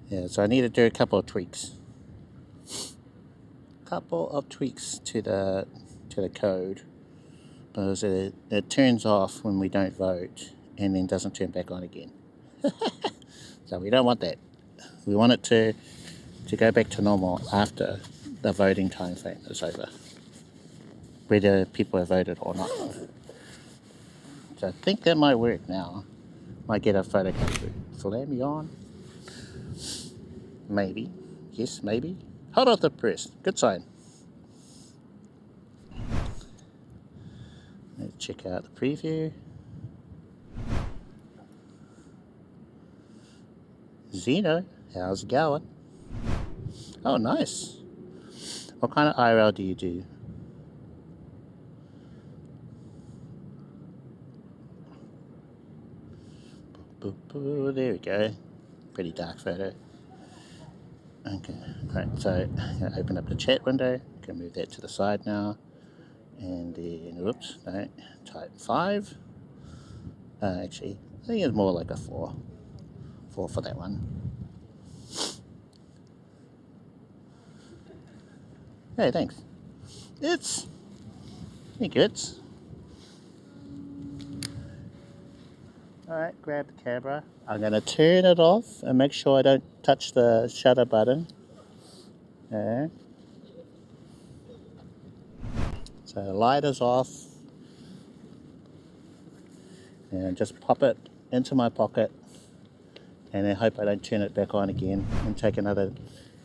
Yeah, so I need to do a couple of tweaks. To the code, because it turns off when we don't vote and then doesn't turn back on again. So we don't want that. We want it to go back to normal after the voting time frame is over, whether people have voted or not. So I think that might work now. Might get a photo come through. Flare me on. Maybe. Yes, maybe. Hold off the press. Good sign. Let's check out the preview. Zeno, how's it going? Oh, nice. What kind of IRL do you do? There we go. Pretty dark photo. Okay, right, so I'm going to open up the chat window. You can move that to the side now. And then, whoops, no, type 5. Actually, I think it's more like a 4. 4 for that one. Hey, thanks. I think it's. Alright, grab the camera. I'm going to turn it off and make sure I don't touch the shutter button. Okay. So the light is off. And just pop it into my pocket. And I hope I don't turn it back on again and take another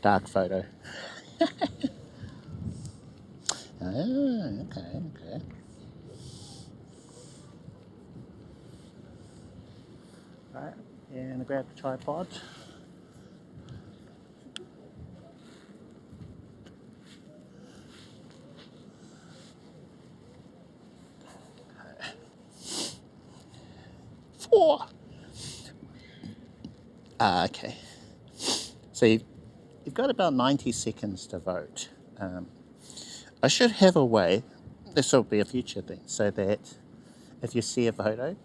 dark photo. Okay. Right, and grab the tripod. Four. Okay. So you've got about 90 seconds to vote. I should have a way, this will be a future thing, so that if you see a photo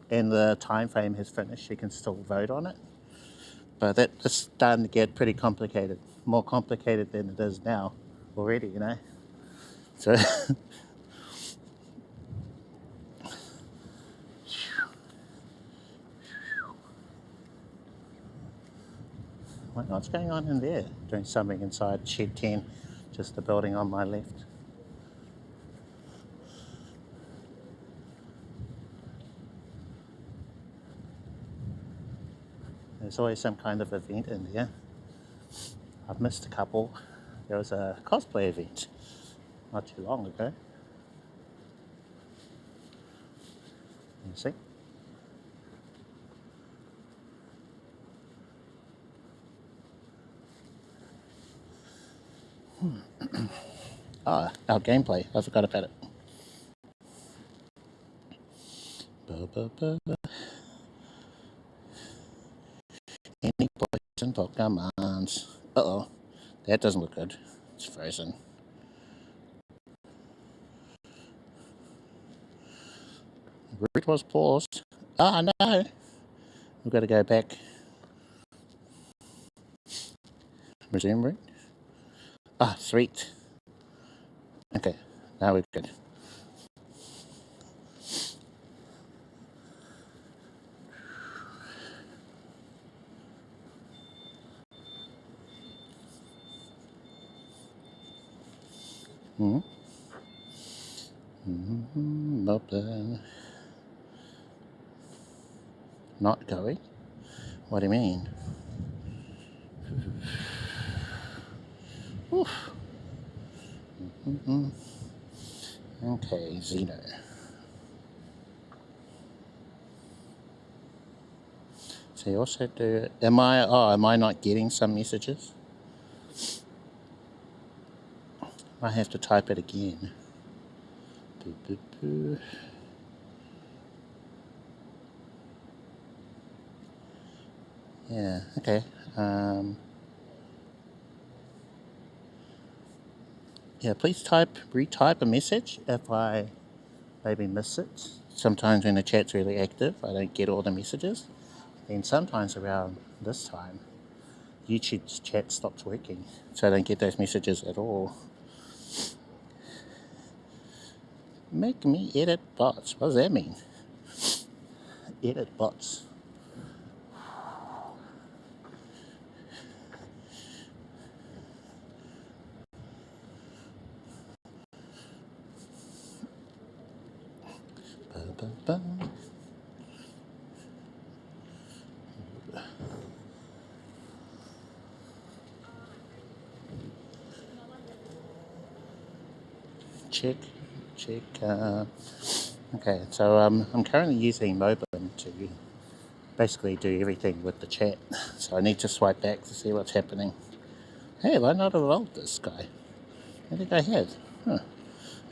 and the time frame has finished, you can still vote on it. But that's starting to get pretty complicated, more complicated than it is now already, you know. So what's going on in there? Doing something inside shed 10, just the building on my left. There's always some kind of event in there. I've missed a couple. There was a cosplay event not too long ago. You see? Our gameplay. I forgot about it. Any poison Pokemons? Uh-oh. That doesn't look good. It's frozen. Route was paused. Oh no! We've got to go back. Resume route. Ah, sweet. Okay, now we're good. Moblin. Not going? What do you mean? Oof. Okay, Zeno. So you also do, am I not getting some messages? I have to type it again. Boo, boo, boo. Yeah, okay. Yeah, please retype a message if I maybe miss it. Sometimes when the chat's really active, I don't get all the messages. And sometimes around this time, YouTube's chat stops working, so I don't get those messages at all. Make me edit bots. What does that mean? Edit bots. Ba, ba, ba. Check. Okay, so I'm currently using Moblin to basically do everything with the chat. So I need to swipe back to see what's happening. Hey, have I not evolved this guy? I think I have. Huh.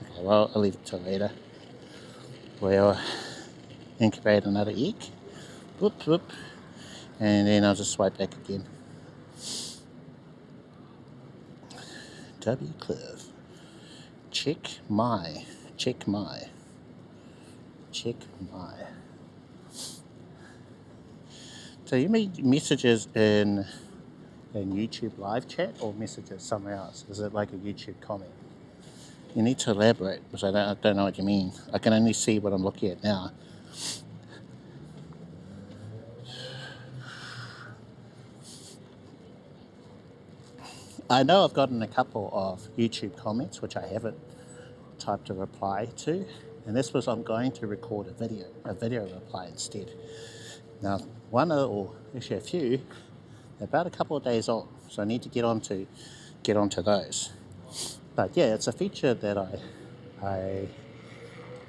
Okay, well, I'll leave it till later. We'll incubate another egg. Whoop, whoop. And then I'll just swipe back again. W Cliff. Check my. So you make messages in YouTube live chat or messages somewhere else? Is it like a YouTube comment? You need to elaborate because I don't know what you mean. I can only see what I'm looking at now. I know I've gotten a couple of YouTube comments which I haven't typed a reply to, and this was I'm going to record a video reply instead. Now, or actually a few, about a couple of days old, so I need to get onto those. But yeah, it's a feature that I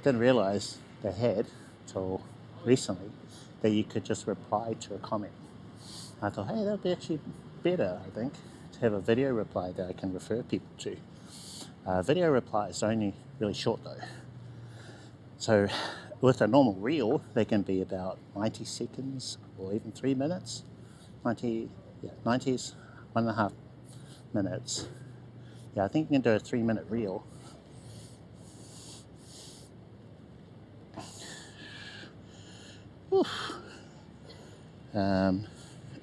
didn't realize they had till recently, that you could just reply to a comment. I thought, hey, that would be actually better, I think, to have a video reply that I can refer people to. Video replies are only really short though. So with a normal reel, they can be about 90 seconds or even 3 minutes. 90s, 1.5 minutes. Yeah, I think you can do a 3-minute reel.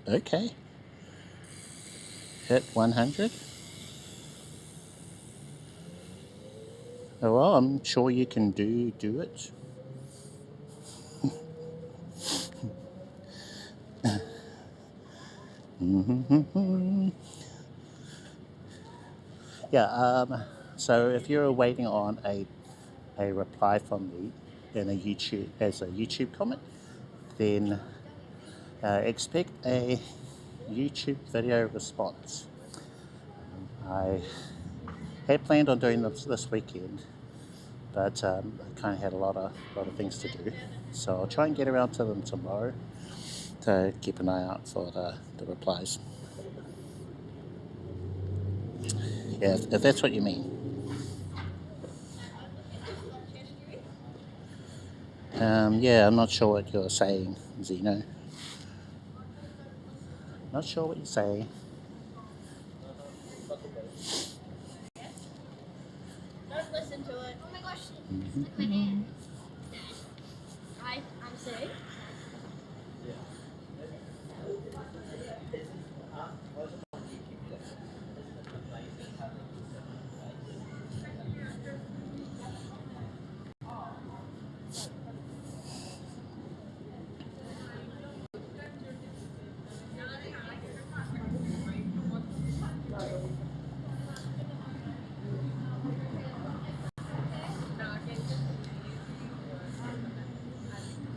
Okay. Hit 100. Oh, well, I'm sure you can do it. Yeah, so if you're waiting on a reply from me in a YouTube comment, then expect a YouTube video response. I had planned on doing this weekend, but I kind of had a lot of things to do, so I'll try and get around to them tomorrow to keep an eye out for the replies. Yeah, if that's what you mean. Yeah, I'm not sure what you're saying, Zeno. Not sure what you're saying. Don't listen to it. Oh my gosh. It's like my hand. I'm sick.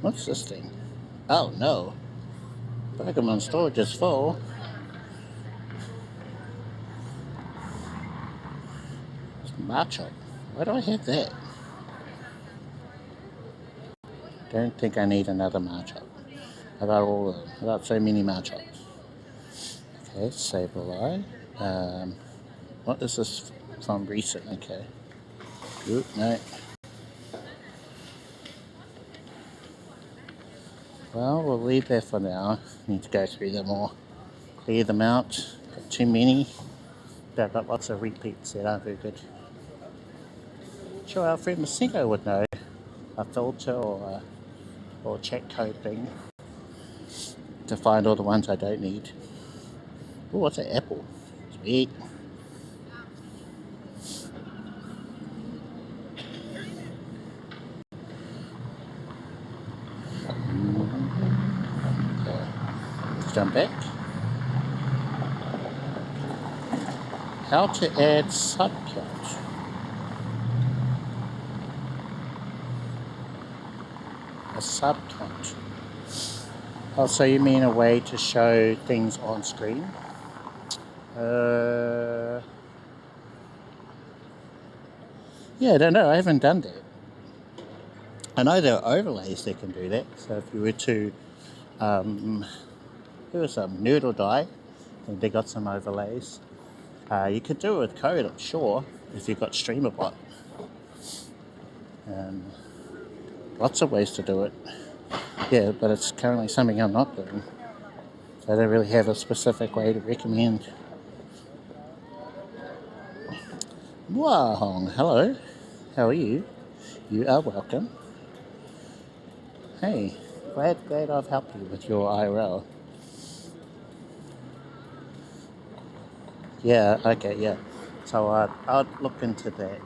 What's this thing? Oh no. Pokemon storage is full. It's Machop. Why do I have that? Don't think I need another matchup. I got all of them. I got so many matchups. Okay, Stabilize. What is this from recent? Okay. Oop, no. Well, we'll leave that for now. Need to go through them all. Clear them out. Got too many. I've got lots of repeats that aren't very good. Sure, our friend Masingo would know a filter or check code thing to find all the ones I don't need. Oh, what's an apple? Sweet. Okay. Let's jump back. How to add subcount. A subcount. Oh, so you mean a way to show things on screen? Yeah, I don't know. I haven't done that. I know there are overlays that can do that. So if you were to, there was some Noodle Die, and they got some overlays. You could do it with code, I'm sure, if you've got StreamerBot. Lots of ways to do it. Yeah, but it's currently something I'm not doing. So I don't really have a specific way to recommend. Wow, hello. How are you? You are welcome. Hey, glad I've helped you with your IRL. Yeah, okay, yeah. So I'd look into that.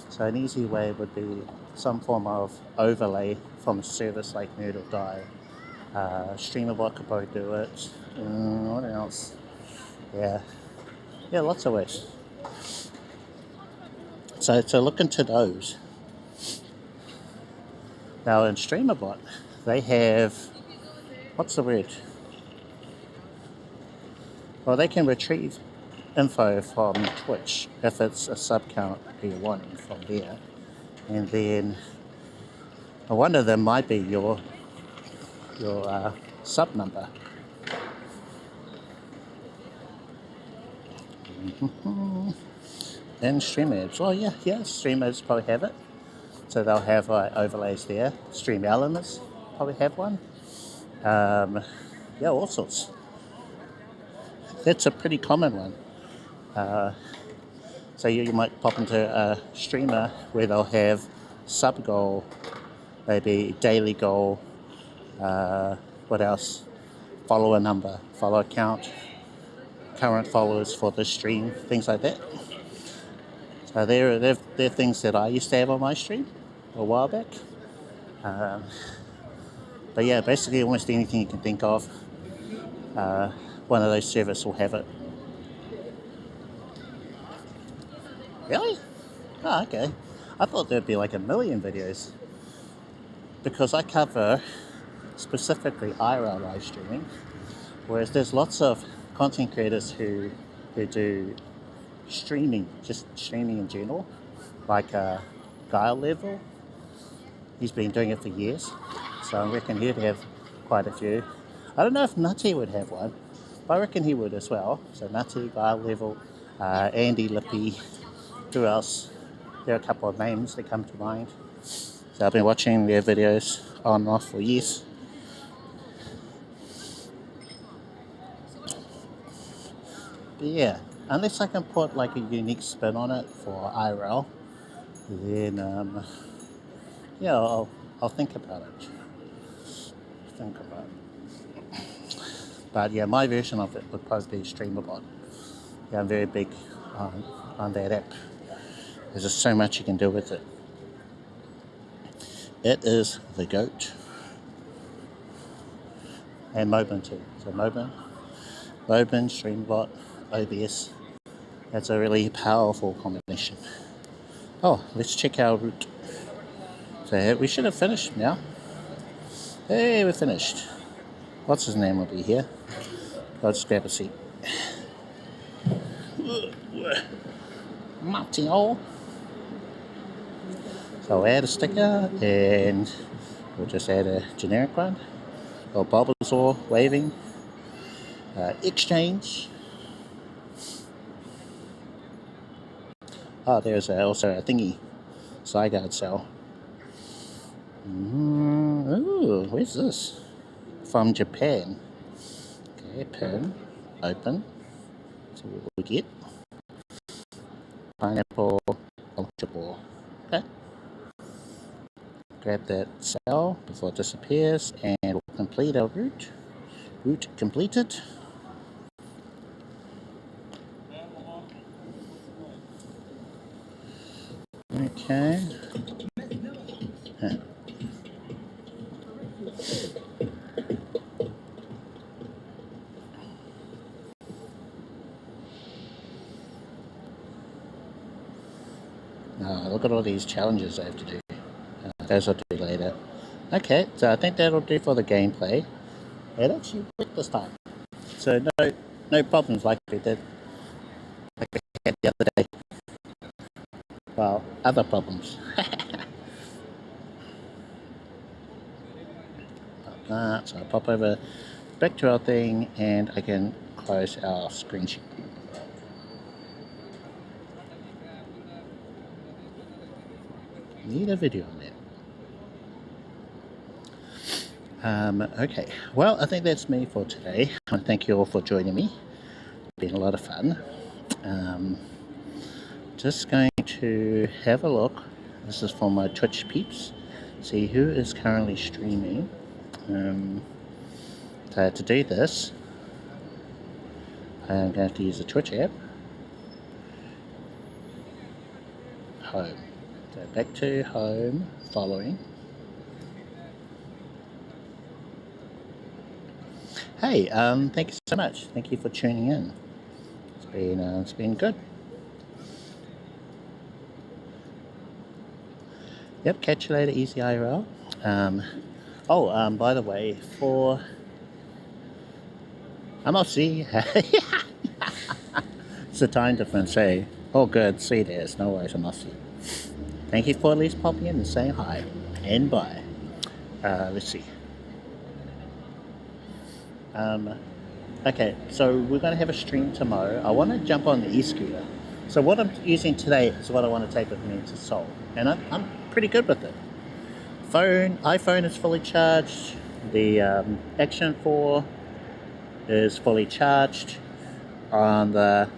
So an easy way would be some form of overlay from a service like Noodle Die. StreamerBot could probably do it. What else? Yeah, lots of ways. So look into those. Now in StreamerBot, they have, what's the word? Well, they can retrieve info from Twitch if it's a sub count you're wanting from there, and then one of them might be your sub number. And StreamEdge. Oh yeah, StreamEdge probably have it. So they'll have overlays there. Stream Elements probably have one. Yeah, all sorts. That's a pretty common one. So you might pop into a streamer where they'll have sub goal, maybe daily goal, what else? Follower number, follower count, current followers for the stream, things like that. So they're things that I used to have on my stream a while back. But yeah, basically almost anything you can think of, one of those services will have it. Really? Oh, okay. I thought there'd be like a million videos, because I cover specifically IRL live streaming, whereas there's lots of content creators who do streaming, just streaming in general, like Guile Level. He's been doing it for years, so I reckon he'd have quite a few. I don't know if Nutty would have one, but I reckon he would as well. So Nutty, Guile Level, Andy Lippy, who else? There are a couple of names that come to mind. So I've been watching their videos on and off for years. But yeah, unless I can put like a unique spin on it for IRL, then yeah, I'll think about it. But yeah, my version of it would probably be StreamerBot. Yeah, I'm very big on that app. There's just so much you can do with it. It is the GOAT. And Moblin too. So Moblin, StreamerBot, OBS. That's a really powerful combination. Oh, let's check our route. So we should have finished now. Hey, we're finished. What's his name will be here? I'll just grab a seat. Martino. So add a sticker and We'll just add a generic one. Or Bulbasaur waving. Exchange. Oh, there's also a thingy. Zygarde cell. Ooh, where's this? From Japan. Okay, pin. Open. See what we get. Pineapple Ultra Ball. Okay. Grab that cell before it disappears and we'll complete our route. Route completed. Okay. Huh. Oh, look at all these challenges I have to do. Those I'll do later. Okay, so I think that'll do for the gameplay. It actually worked this time. So no problems like we did like we had the other day. Well, other problems. So I'll pop over back to our thing and I can close our screen share. Need a video on that. Okay, well, I think that's me for today. Thank you all for joining me. It's been a lot of fun. Just going to have a look. This is for my Twitch peeps. See who is currently streaming. So to do this, I'm going to have to use the Twitch app. Home. So back to home, following. Hey, thank you so much. Thank you for tuning in. It's been good. Yep, catch you later, easy IRL. By the way, I'm Aussie. It's a time difference, eh? Oh, good. See, there's no worries. I'm Aussie. Thank you for at least popping in and saying hi and bye. Let's see. Okay, so we're going to have a stream tomorrow. I want to jump on the e-scooter. So what I'm using today is what I want to take with me to Seoul. And I'm pretty good with it. iPhone is fully charged. The Action 4 is fully charged. On the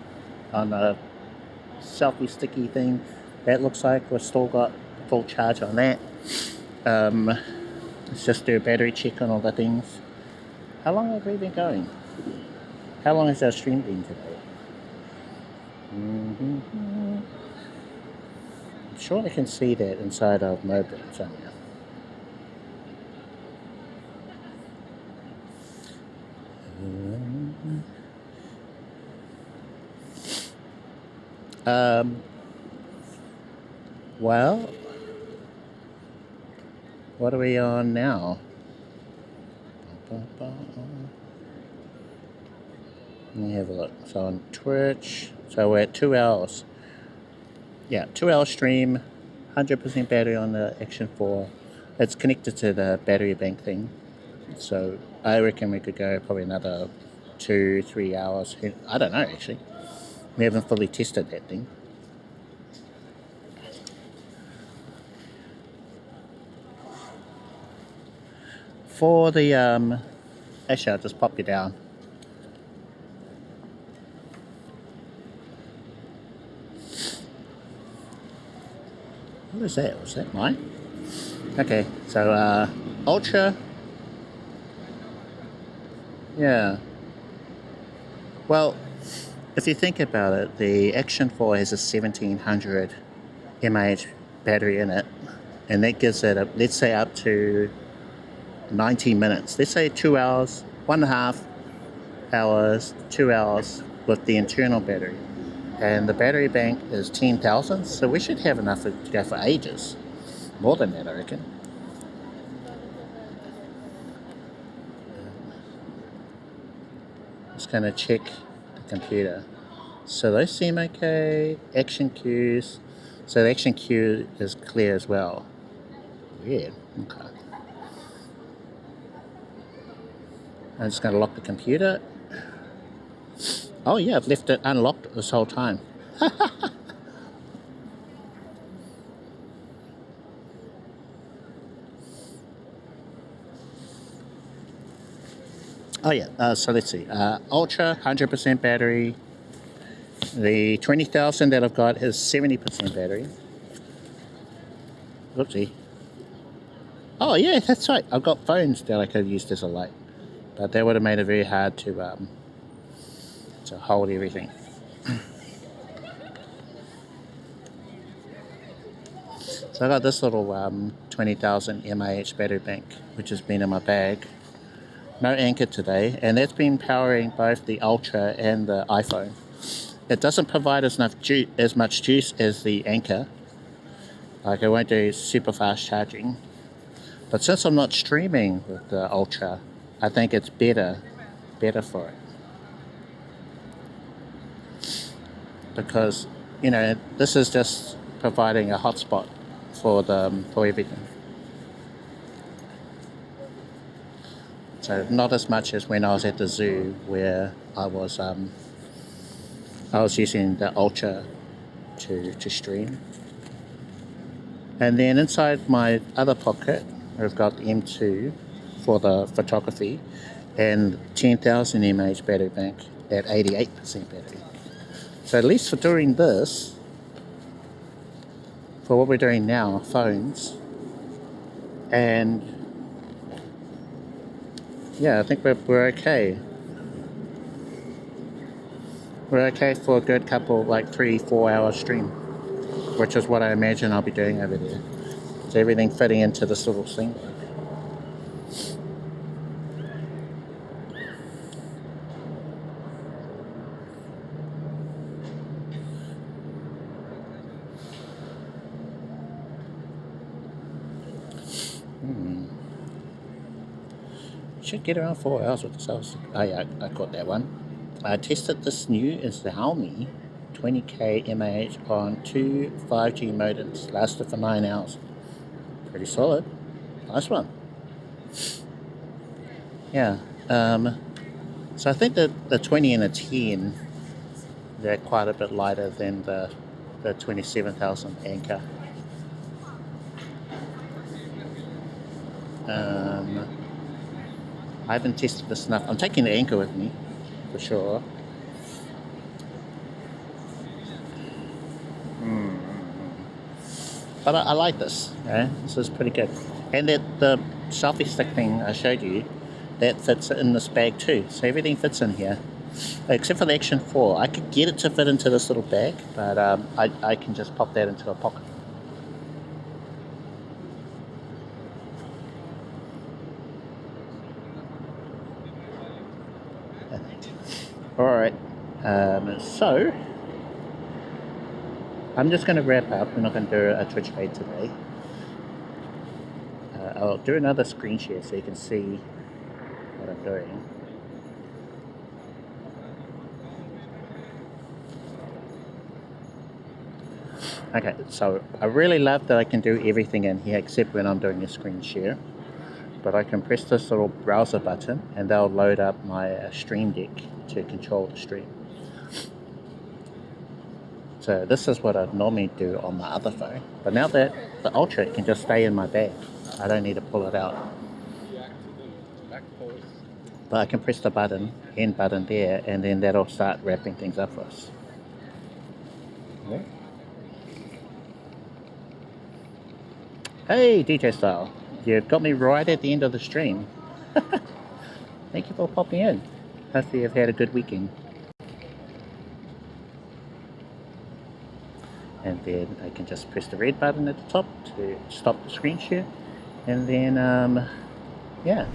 selfie sticky thing, that looks like we've still got full charge on that. Let's just do a battery check on all the things. How long have we been going? How long has our stream been today? I'm sure I can see that inside of Moblin somewhere. Well, what are we on now? Let me have a look. So on Twitch, so we're at 2 hours. Yeah, 2 hour stream, 100% battery on the Action 4. It's connected to the battery bank thing. So I reckon we could go probably another 2-3 hours. I don't know, actually. We haven't fully tested that thing. For the, actually I'll just pop you down. What is that? Was that mine? Okay, so Ultra. Yeah. Well, if you think about it, the Action 4 has a 1700 mAh battery in it, and that gives it, let's say, up to 90 minutes. Let's say 2 hours, 1.5 hours, 2 hours with the internal battery. And the battery bank is 10,000, so we should have enough to go for ages. More than that, I reckon. Just going to check the computer. So those seem okay. Action cues. So the action cue is clear as well. Weird. Okay. I'm just going to lock the computer. Oh yeah, I've left it unlocked this whole time. Oh yeah, so let's see. Ultra, 100% battery. The 20,000 that I've got is 70% battery. Oopsie. Oh yeah, that's right. I've got phones that I could have used as a light, but that would have made it very hard to hold everything. So I got this little 20,000 mAh battery bank, which has been in my bag. No anchor today, and that's been powering both the Ultra and the iPhone. It doesn't provide as much juice as the anchor. Like, it won't do super fast charging. But since I'm not streaming with the Ultra, I think it's better for it. Because, you know, this is just providing a hotspot for everything. So not as much as when I was at the zoo, where I was using the Ultra to stream. And then inside my other pocket, I've got the M2 for the photography and 10,000 mAh battery bank at 88% battery. So at least for doing this, for what we're doing now, phones, and yeah, I think we're okay. We're okay for a good couple, like 3-4 hour stream, which is what I imagine I'll be doing over there. So everything fitting into this little thing. Should get around 4 hours with this. Oh yeah, I caught that one. I tested this new Xiaomi 20k mAh on 2 5G modems. Lasted for 9 hours. Pretty solid. Nice one. Yeah. So I think that the 20 and the 10, they're quite a bit lighter than the 27,000 anchor. I haven't tested this enough. I'm taking the anchor with me, for sure. But I like this. This is pretty good. And the selfie stick thing I showed you, that fits in this bag too. So everything fits in here, except for the Action 4. I could get it to fit into this little bag, but I can just pop that into a pocket. Alright, so I'm just going to wrap up. We're not going to do a Twitch raid today. I'll do another screen share so you can see what I'm doing. Okay, so I really love that I can do everything in here except when I'm doing a screen share. But I can press this little browser button and they'll load up my Stream Deck to control the stream. So this is what I'd normally do on my other phone. But now that the Ultra can just stay in my bag, I don't need to pull it out. But I can press the button, end button there, and then that'll start wrapping things up for us. Okay. Hey, DJ Style. You've got me right at the end of the stream. Thank you for popping in. Hopefully you've had a good weekend. And then I can just press the red button at the top to stop the screen share. And then, yeah.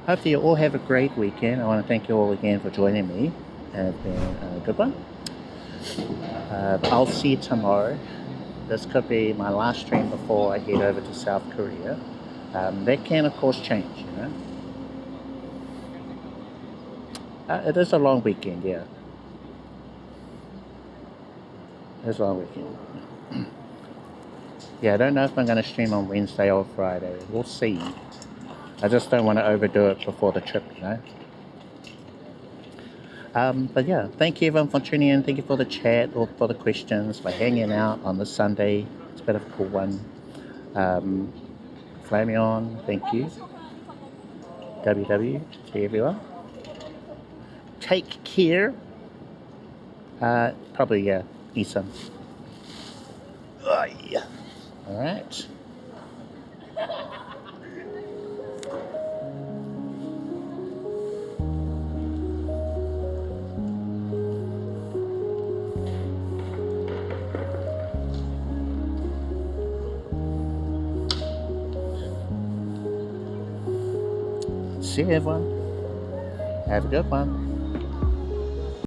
Hopefully you all have a great weekend. I want to thank you all again for joining me. It's been a good one. I'll see you tomorrow. This could be my last stream before I head over to South Korea. That can, of course, change, you know. It is a long weekend, yeah. It is a long weekend. Yeah, I don't know if I'm going to stream on Wednesday or Friday. We'll see. I just don't want to overdo it before the trip, you know. But yeah, thank you everyone for tuning in. Thank you for the chat or for the questions, for hanging out on this Sunday. It's a bit of a cool one. Flamion, thank you. WW to everyone. Take care. Probably, yeah, Isan. Oh, yeah. All right. See you everyone. Have a good one.